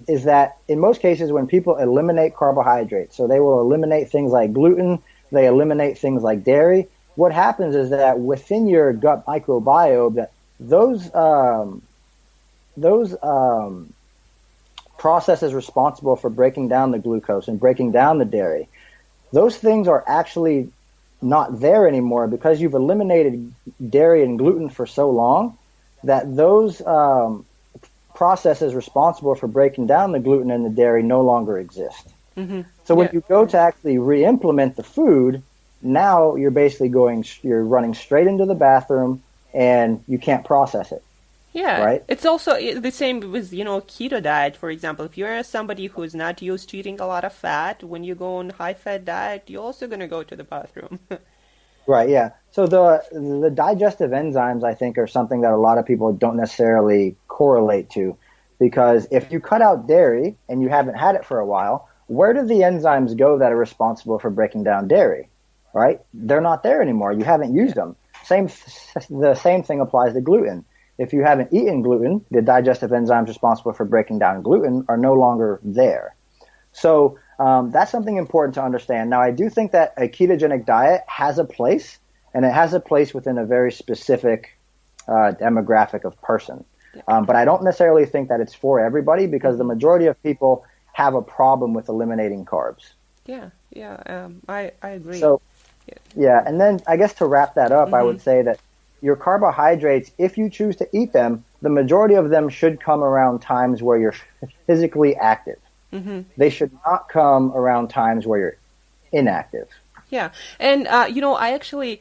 is that in most cases when people eliminate carbohydrates, so they will eliminate things like gluten, they eliminate things like dairy, what happens is that within your gut microbiome, that those processes responsible for breaking down the glucose and breaking down the dairy, those things are actually not there anymore, because you've eliminated dairy and gluten for so long that those processes responsible for breaking down the gluten and the dairy no longer exist. So when you go to actually re-implement the food, now you're basically you're running straight into the bathroom and you can't process it. Yeah, right? It's also the same with, keto diet, for example. If you're somebody who's not used to eating a lot of fat, when you go on high-fat diet, you're also going to go to the bathroom. Right, yeah. So the digestive enzymes, I think, are something that a lot of people don't necessarily correlate to, because if you cut out dairy and you haven't had it for a while, where do the enzymes go that are responsible for breaking down dairy, right? They're not there anymore. You haven't used them. The same thing applies to gluten. If you haven't eaten gluten, the digestive enzymes responsible for breaking down gluten are no longer there. So that's something important to understand. Now, I do think that a ketogenic diet has a place, and it has a place within a very specific demographic of person. But I don't necessarily think that it's for everybody, because the majority of people have a problem with eliminating carbs. I agree. So, and then I guess to wrap that up, I would say that your carbohydrates, if you choose to eat them, the majority of them should come around times where you're physically active. They should not come around times where you're inactive. Yeah, and I actually,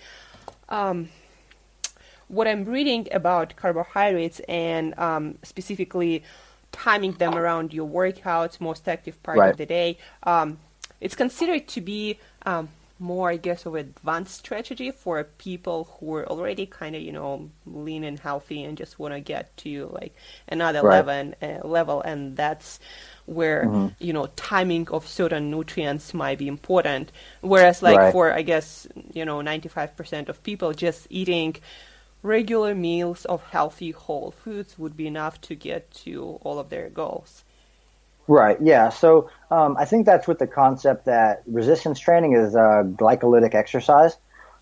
what I'm reading about carbohydrates and specifically timing them around your workouts, most active part of the day, it's considered to be more, I guess, of an advanced strategy for people who are already kind of, lean and healthy and just want to get to like another level, and that's where, timing of certain nutrients might be important. Whereas for, I guess, 95% of people, just eating regular meals of healthy whole foods would be enough to get to all of their goals. Right, yeah. So I think that's with the concept that resistance training is a glycolytic exercise.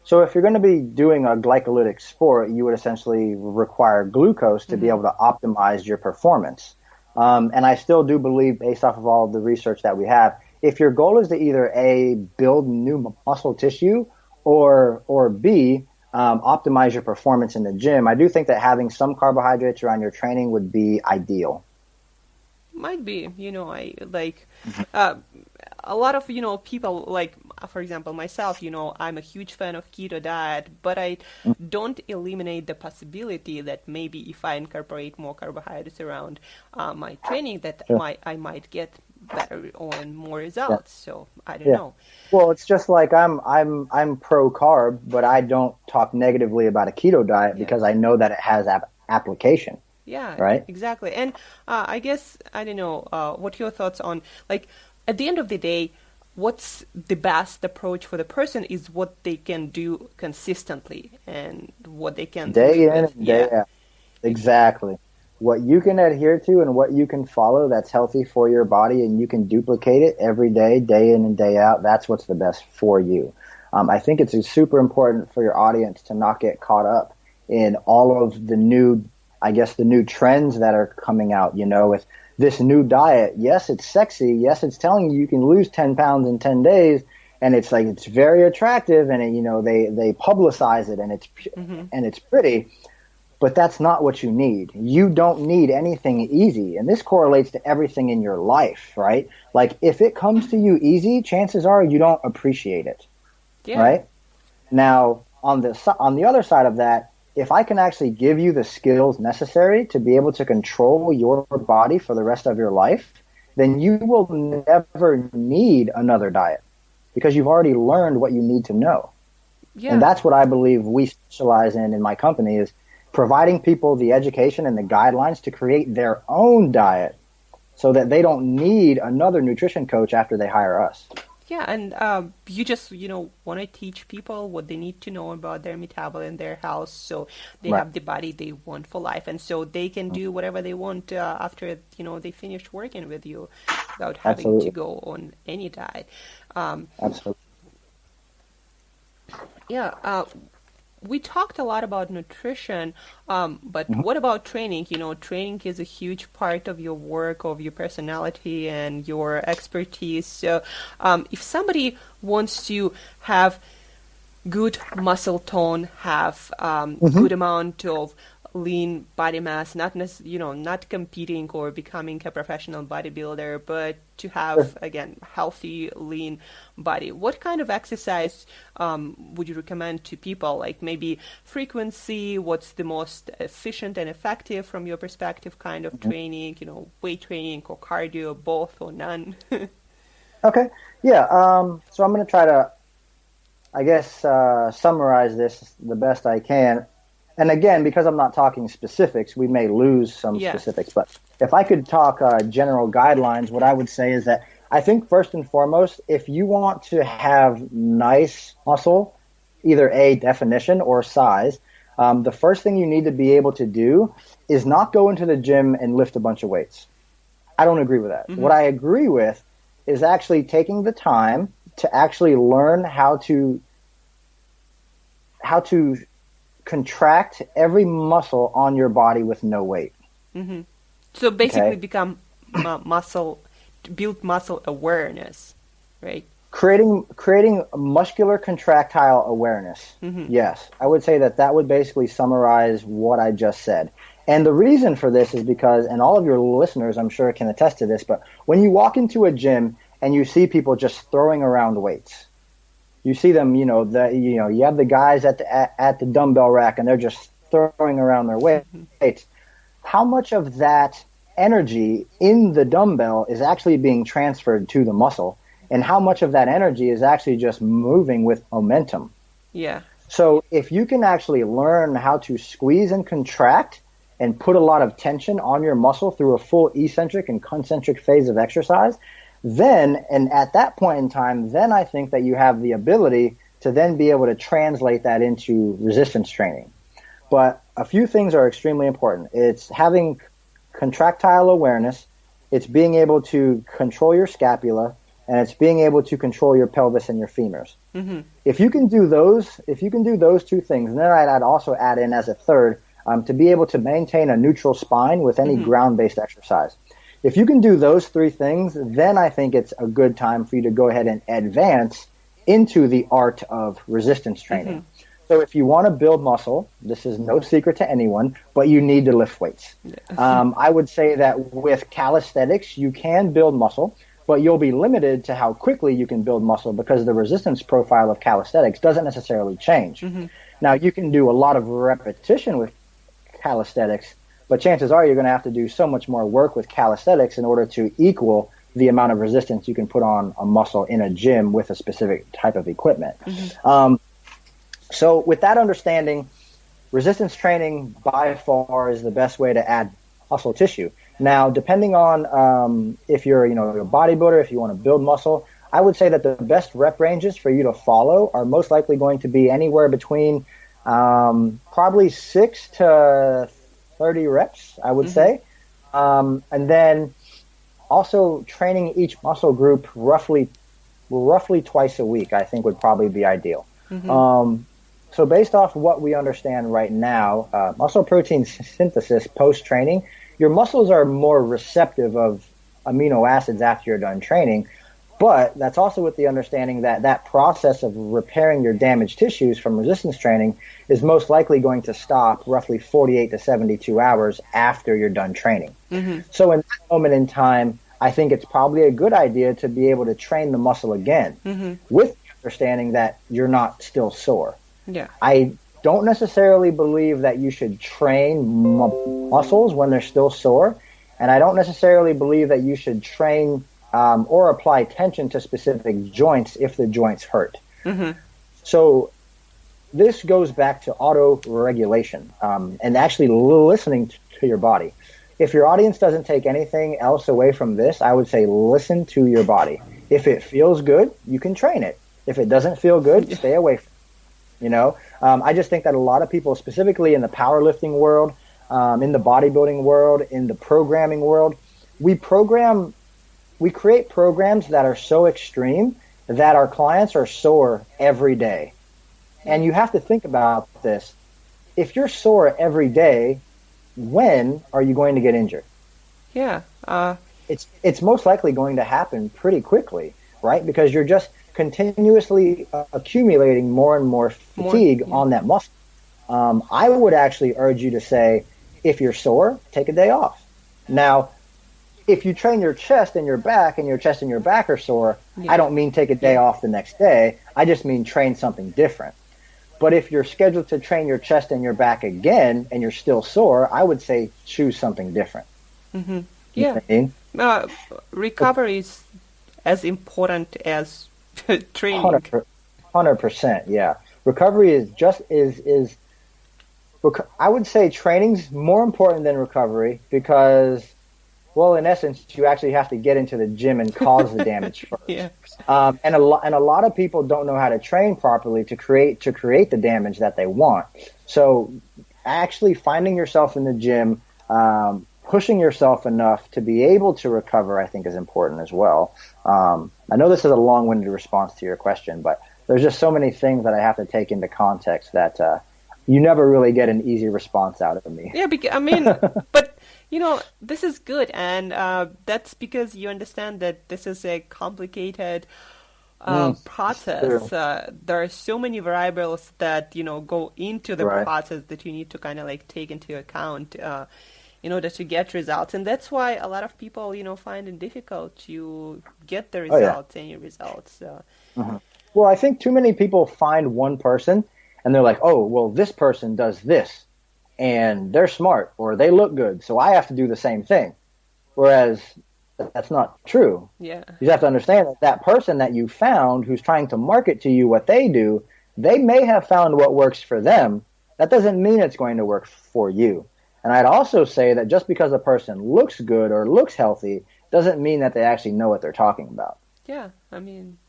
So if you're going to be doing a glycolytic sport, you would essentially require glucose to be able to optimize your performance. And I still do believe, based off of all of the research that we have, if your goal is to either A, build new muscle tissue, or B, optimize your performance in the gym, I do think that having some carbohydrates around your training would be ideal. Might be, I like a lot of, people, like, for example, myself, I'm a huge fan of keto diet, but I don't eliminate the possibility that maybe if I incorporate more carbohydrates around my training, that I might get better or more results. So I don't know. Well, it's just like I'm pro carb, but I don't talk negatively about a keto diet because I know that it has application. Yeah, right. Exactly. And I guess, I don't know, what your thoughts on, like, at the end of the day, what's the best approach for the person is what they can do consistently and what they can day in and day out. Exactly. What you can adhere to and what you can follow that's healthy for your body, and you can duplicate it every day, day in and day out, that's what's the best for you. I think it's super important for your audience to not get caught up in all of the new, I guess, the new trends that are coming out, with this new diet. Yes, it's sexy. Yes, it's telling you can lose 10 pounds in 10 days. And it's like, it's very attractive, and they publicize it, and it's pretty, but that's not what you need. You don't need anything easy. And this correlates to everything in your life, right? Like, if it comes to you easy, chances are you don't appreciate it. Yeah. Right? Now, on the other side of that, if I can actually give you the skills necessary to be able to control your body for the rest of your life, then you will never need another diet, because you've already learned what you need to know. Yeah. And that's what I believe we specialize in my company, is providing people the education and the guidelines to create their own diet so that they don't need another nutrition coach after they hire us. Yeah, and you just, want to teach people what they need to know about their metabolism and their health, so they have the body they want for life, and so they can do whatever they want after, they finish working with you without having to go on any diet. Absolutely. Yeah, we talked a lot about nutrition, but what about training? Training is a huge part of your work, of your personality and your expertise. So if somebody wants to have good muscle tone, have good amount of lean body mass, not competing or becoming a professional bodybuilder, but to have, again, healthy, lean body, what kind of exercise would you recommend to people? Like maybe frequency, what's the most efficient and effective from your perspective kind of training, weight training or cardio, both or none? Okay. Yeah. So I'm going to try to, I guess, summarize this the best I can. And again, because I'm not talking specifics, we may lose some specifics. But if I could talk general guidelines, what I would say is that I think first and foremost, if you want to have nice muscle, either A, definition or size, the first thing you need to be able to do is not go into the gym and lift a bunch of weights. I don't agree with that. What I agree with is actually taking the time to actually learn how to contract every muscle on your body with no weight. So basically become build muscle awareness, right? Creating muscular contractile awareness. Yes, I would say that would basically summarize what I just said. And the reason for this is because, and all of your listeners I'm sure can attest to this, but when you walk into a gym and you see people just throwing around weights, you see them, you have the guys at the dumbbell rack and they're just throwing around their weights. How much of that energy in the dumbbell is actually being transferred to the muscle, and how much of that energy is actually just moving with momentum? Yeah. So if you can actually learn how to squeeze and contract and put a lot of tension on your muscle through a full eccentric and concentric phase of exercise, then, and at that point in time, then I think that you have the ability to then be able to translate that into resistance training. But a few things are extremely important. It's having contractile awareness, it's being able to control your scapula, and it's being able to control your pelvis and your femurs. If you can do those two things, and then I'd also add in as a third, to be able to maintain a neutral spine with any ground-based exercise. If you can do those three things, then I think it's a good time for you to go ahead and advance into the art of resistance training. So if you want to build muscle, this is no secret to anyone, but you need to lift weights. I would say that with calisthenics, you can build muscle, but you'll be limited to how quickly you can build muscle because the resistance profile of calisthenics doesn't necessarily change. Now, you can do a lot of repetition with calisthenics, but chances are you're going to have to do so much more work with calisthenics in order to equal the amount of resistance you can put on a muscle in a gym with a specific type of equipment. So with that understanding, resistance training by far is the best way to add muscle tissue. Now, depending on if you're a bodybuilder, if you want to build muscle, I would say that the best rep ranges for you to follow are most likely going to be anywhere between probably 6 to 30 reps, I would say. And then also training each muscle group roughly twice a week, I think would probably be ideal. So based off what we understand right now, muscle protein synthesis post-training, your muscles are more receptive of amino acids after you're done training. But that's also with the understanding that that process of repairing your damaged tissues from resistance training is most likely going to stop roughly 48 to 72 hours after you're done training. So in that moment in time, I think it's probably a good idea to be able to train the muscle again with the understanding that you're not still sore. Yeah. I don't necessarily believe that you should train muscles when they're still sore, and I don't necessarily believe that you should train or apply tension to specific joints if the joints hurt. So this goes back to auto-regulation and actually listening to your body. If your audience doesn't take anything else away from this, I would say listen to your body. If it feels good, you can train it. If it doesn't feel good, stay away from it. You know, I just think that a lot of people, specifically in the powerlifting world, in the bodybuilding world, in the programming world, we create programs that are so extreme that our clients are sore every day. And you have to think about this. If you're sore every day, when are you going to get injured? Yeah. It's most likely going to happen pretty quickly, right? Because you're just continuously accumulating more and more fatigue on that muscle. I would actually urge you to say, if you're sore, take a day off. Now, if you train your chest and your back and your chest and your back are sore, I don't mean take a day off the next day. I just mean train something different. But if you're scheduled to train your chest and your back again and you're still sore, I would say choose something different. Yeah. You know what I mean? Recovery is as important as training. 100%, yeah. Recovery is I would say training's more important than recovery because, well, in essence, you actually have to get into the gym and cause the damage first. And a lot of people don't know how to train properly to create the damage that they want. So actually finding yourself in the gym, pushing yourself enough to be able to recover, I think is important as well. I know this is a long-winded response to your question, but there's just so many things that I have to take into context that you never really get an easy response out of me. Yeah, but you know, this is good, and that's because you understand that this is a complicated process. There are so many variables that, you know, go into the process that you need to kind of like take into account in order to get results. And that's why a lot of people, you know, find it difficult to get the results, any results. Well, I think too many people find one person and they're like, oh, well, this person does this and they're smart or they look good, so I have to do the same thing. Whereas that's not true. Yeah. You have to understand that that person that you found who's trying to market to you what they do, they may have found what works for them. That doesn't mean it's going to work for you. And I'd also say that just because a person looks good or looks healthy doesn't mean that they actually know what they're talking about. Yeah, I mean,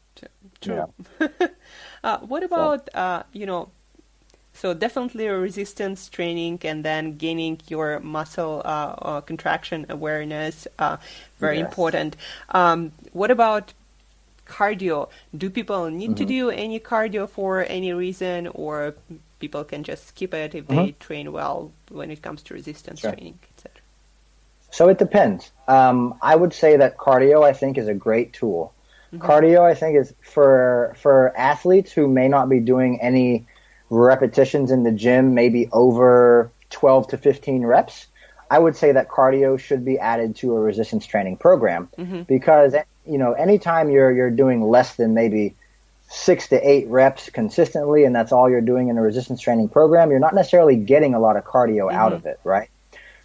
true. Yeah. What about, you know, so definitely resistance training and then gaining your muscle contraction awareness, very important. What about cardio? Do people need to do any cardio for any reason, or people can just skip it if they train well when it comes to resistance training, etc.? So it depends. I would say that cardio, I think, is a great tool. Cardio, I think, is for athletes who may not be doing any repetitions in the gym, maybe over 12 to 15 reps. I would say that cardio should be added to a resistance training program because, you know, anytime you're doing less than maybe 6 to 8 reps consistently, and that's all you're doing in a resistance training program, you're not necessarily getting a lot of cardio out of it, right?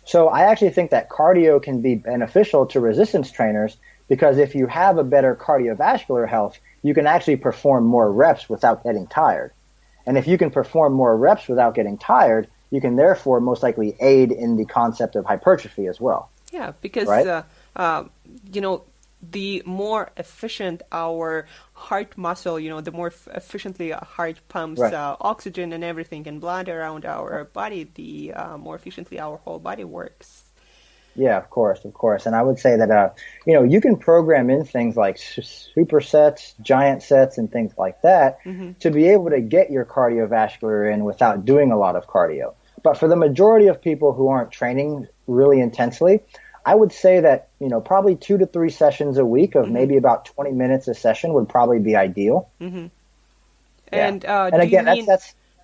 So I actually think that cardio can be beneficial to resistance trainers because if you have a better cardiovascular health, you can actually perform more reps without getting tired. And if you can perform more reps without getting tired, you can therefore most likely aid in the concept of hypertrophy as well. Yeah, because, you know, the more efficient our heart muscle, you know, the more efficiently our heart pumps oxygen and everything and blood around our body, the more efficiently our whole body works. Yeah, of course, of course. And I would say that, you can program in things like supersets, giant sets, and things like that to be able to get your cardiovascular in without doing a lot of cardio. But for the majority of people who aren't training really intensely, I would say that, probably 2 to 3 sessions a week of maybe about 20 minutes a session would probably be ideal. Mm-hmm. Yeah. And And again,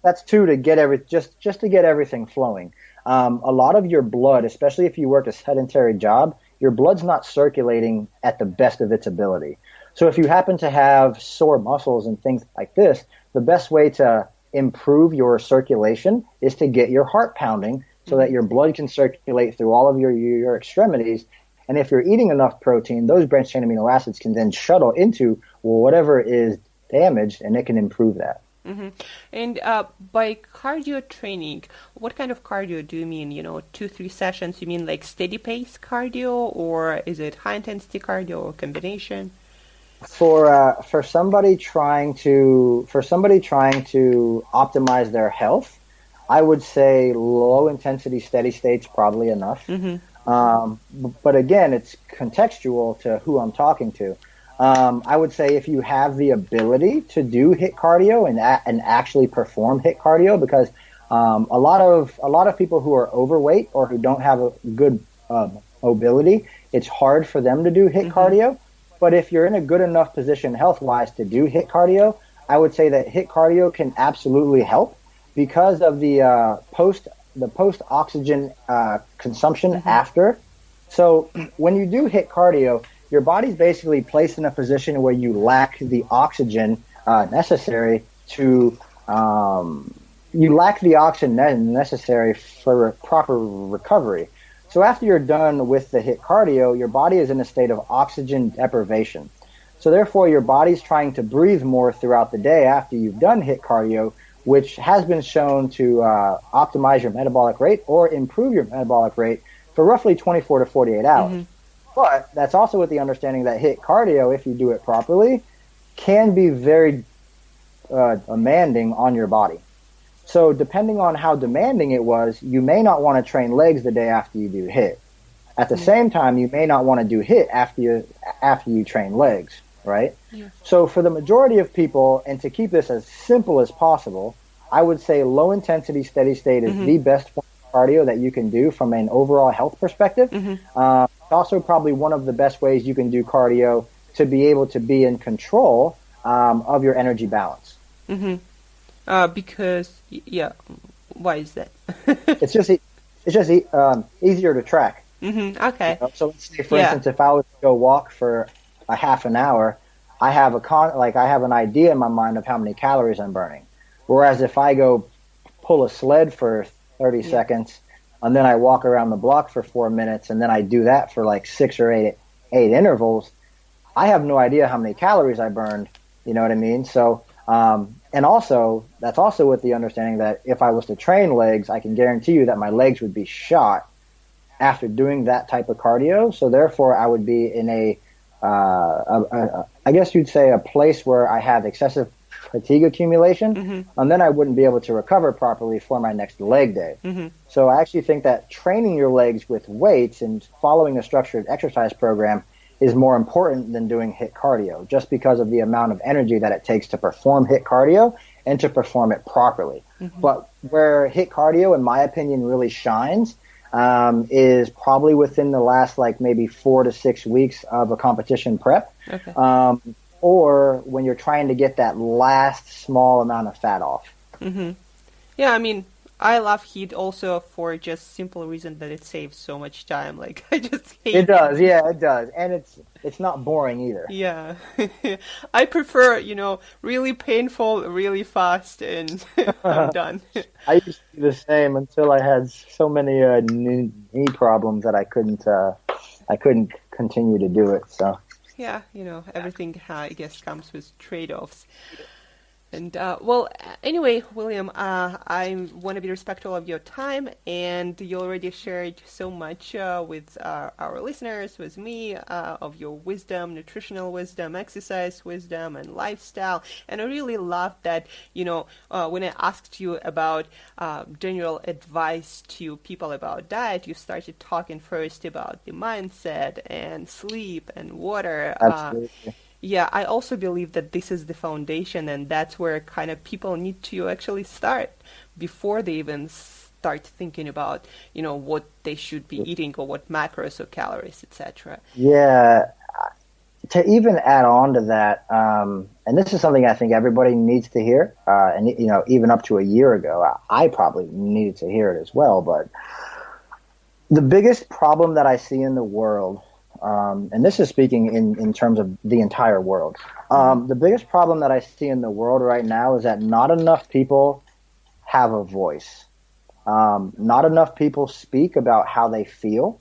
that's two to get just to get everything flowing. A lot of your blood, especially if you work a sedentary job, your blood's not circulating at the best of its ability. So if you happen to have sore muscles and things like this, the best way to improve your circulation is to get your heart pounding so that your blood can circulate through all of your extremities. And if you're eating enough protein, those branched chain amino acids can then shuttle into whatever is damaged, and it can improve that. Mm-hmm. And by cardio training, what kind of cardio do you mean? 2-3 sessions, you mean like steady pace cardio, or is it high intensity cardio or combination? For somebody trying to optimize their health, I would say low intensity steady state's probably enough. But again, it's contextual to who I'm talking to. I would say if you have the ability to do HIIT cardio and actually perform HIIT cardio, because a lot of people who are overweight or who don't have a good mobility, it's hard for them to do HIIT cardio. But if you're in a good enough position health-wise to do HIIT cardio, I would say that HIIT cardio can absolutely help because of the post oxygen consumption after. So when you do HIIT cardio, your body's basically placed in a position where you lack the oxygen necessary for proper recovery. So after you're done with the HIIT cardio, your body is in a state of oxygen deprivation. So therefore, your body's trying to breathe more throughout the day after you've done HIIT cardio, which has been shown to optimize your metabolic rate or improve your metabolic rate for roughly 24 to 48 hours. But that's also with the understanding that HIIT cardio, if you do it properly, can be very demanding on your body. So depending on how demanding it was, you may not want to train legs the day after you do HIIT. At the same time, you may not want to do HIIT after you train legs, right? Yeah. So for the majority of people, and to keep this as simple as possible, I would say low intensity steady state is the best form of cardio that you can do from an overall health perspective. It's also probably one of the best ways you can do cardio to be able to be in control of your energy balance. Because, why is that? It's just easier to track. Okay. So let's say, for instance, if I was to go walk for a half an hour, I have an idea in my mind of how many calories I'm burning. Whereas if I go pull a sled for 30 seconds, and then I walk around the block for 4 minutes, and then I do that for like 6 or 8 intervals, I have no idea how many calories I burned. You know what I mean? So, and also, that's also with the understanding that if I was to train legs, I can guarantee you that my legs would be shot after doing that type of cardio. So therefore, I would be in I guess you'd say a place where I have excessive fatigue accumulation, and then I wouldn't be able to recover properly for my next leg day. So I actually think that training your legs with weights and following a structured exercise program is more important than doing HIIT cardio, just because of the amount of energy that it takes to perform HIIT cardio and to perform it properly. But where HIIT cardio, in my opinion, really shines is probably within the last maybe 4 to 6 weeks of a competition prep. Or when you're trying to get that last small amount of fat off. Yeah, I mean, I love HIIT also for just simple reason that it saves so much time. I just hate it. Does, yeah, it does. And it's not boring either. Yeah. I prefer, really painful, really fast, and I'm done. I used to do the same until I had so many knee problems that I couldn't continue to do it, so. Yeah, everything, I guess, comes with trade-offs. And well, anyway, William, I want to be respectful of your time, and you already shared so much with our listeners, with me, of your wisdom, nutritional wisdom, exercise wisdom, and lifestyle. And I really loved that, when I asked you about general advice to people about diet, you started talking first about the mindset and sleep and water. Absolutely. Yeah, I also believe that this is the foundation, and that's where kind of people need to actually start before they even start thinking about, what they should be eating or what macros or calories, etc. Yeah. To even add on to that, and this is something I think everybody needs to hear, and even up to a year ago, I probably needed to hear it as well. But the biggest problem that I see in the world, and this is speaking in terms of the entire world, the biggest problem that I see in the world right now is that not enough people have a voice. Not enough people speak about how they feel.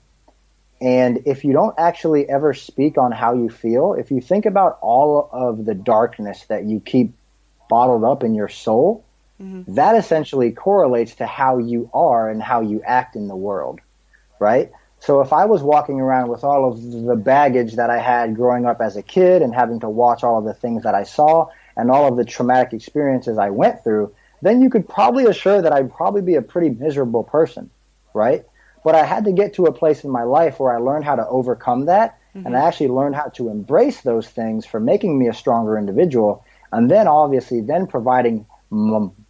And if you don't actually ever speak on how you feel, if you think about all of the darkness that you keep bottled up in your soul, that essentially correlates to how you are and how you act in the world, right? So if I was walking around with all of the baggage that I had growing up as a kid and having to watch all of the things that I saw and all of the traumatic experiences I went through, then you could probably assure that I'd probably be a pretty miserable person, right? But I had to get to a place in my life where I learned how to overcome that, and I actually learned how to embrace those things for making me a stronger individual, and then obviously then providing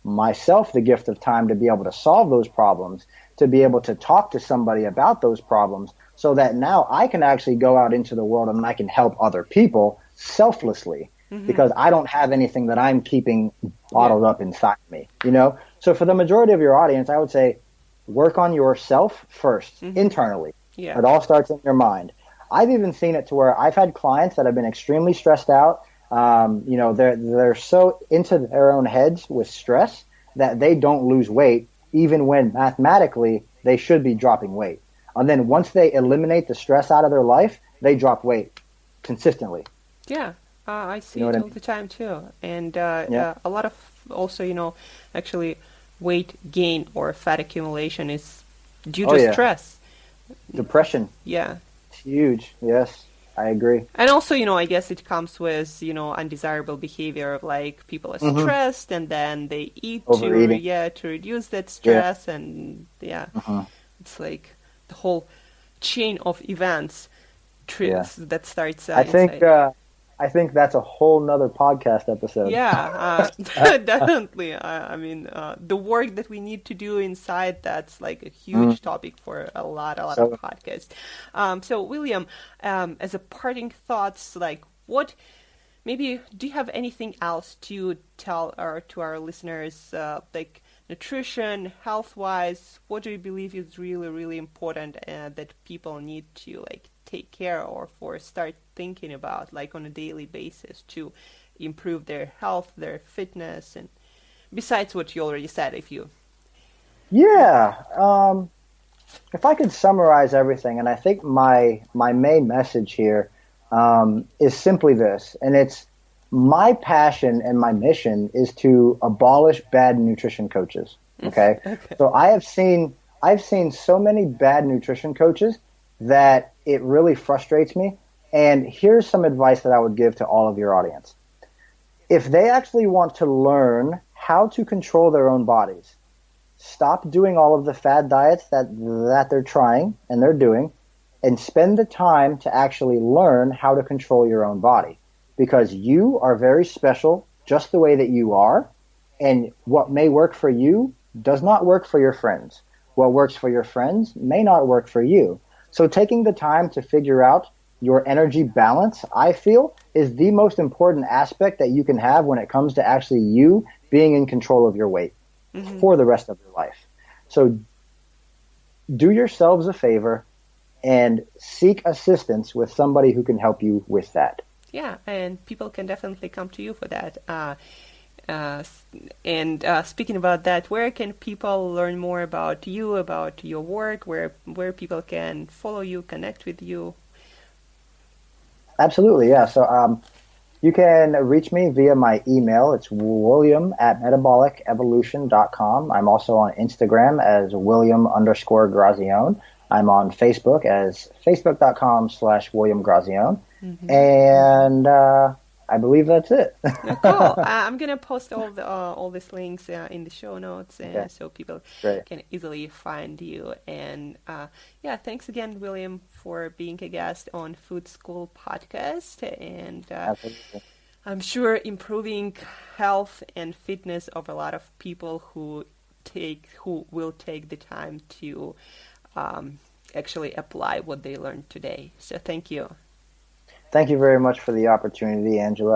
myself the gift of time to be able to solve those problems, to be able to talk to somebody about those problems, so that now I can actually go out into the world and I can help other people selflessly, because I don't have anything that I'm keeping bottled up inside me, So for the majority of your audience, I would say, work on yourself first, internally. Yeah. It all starts in your mind. I've even seen it to where I've had clients that have been extremely stressed out. They're so into their own heads with stress that they don't lose weight, even when mathematically they should be dropping weight. And then once they eliminate the stress out of their life, they drop weight consistently. Yeah, I see it all the time too. And a lot of also, actually weight gain or fat accumulation is due to stress. Depression. Yeah. It's huge. Yes, I agree. And also, I guess it comes with, undesirable behavior, like people are stressed and then they eat to reduce that stress. Yeah. And it's like the whole chain of events that starts I think that's a whole nother podcast episode. Yeah, definitely. I mean, the work that we need to do inside, that's like a huge topic for a lot of podcasts. So, William, as a parting thoughts, like maybe do you have anything else to tell to our listeners, like nutrition, health-wise, what do you believe is really, really important that people need to take care or start thinking about on a daily basis to improve their health, their fitness, and besides what you already said, if I could summarize everything, and I think my main message here is simply this, and it's my passion and my mission is to abolish bad nutrition coaches. Okay? So I've seen so many bad nutrition coaches that it really frustrates me. And here's some advice that I would give to all of your audience. If they actually want to learn how to control their own bodies, stop doing all of the fad diets that they're trying and they're doing, and spend the time to actually learn how to control your own body. Because you are very special just the way that you are, and what may work for you does not work for your friends. What works for your friends may not work for you. So taking the time to figure out your energy balance, I feel, is the most important aspect that you can have when it comes to actually you being in control of your weight for the rest of your life. So do yourselves a favor and seek assistance with somebody who can help you with that. Yeah, and people can definitely come to you for that. And speaking about that, where can people learn more about you, about your work, where people can follow you, connect with you? Absolutely, yeah. So You can reach me via my email. It's william@metabolicEvolution.com. I'm also on Instagram as William_Grazione. I'm on Facebook as facebook.com/William Grazione. And I believe that's it. Cool. I'm gonna post all these links in the show notes, Okay. so people Great. can easily find you. And yeah, thanks again, William, for being a guest on Food School Podcast. And Absolutely. I'm sure improving health and fitness of a lot of people who will take the time to actually apply what they learned today. So thank you. Thank you very much for the opportunity, Angela.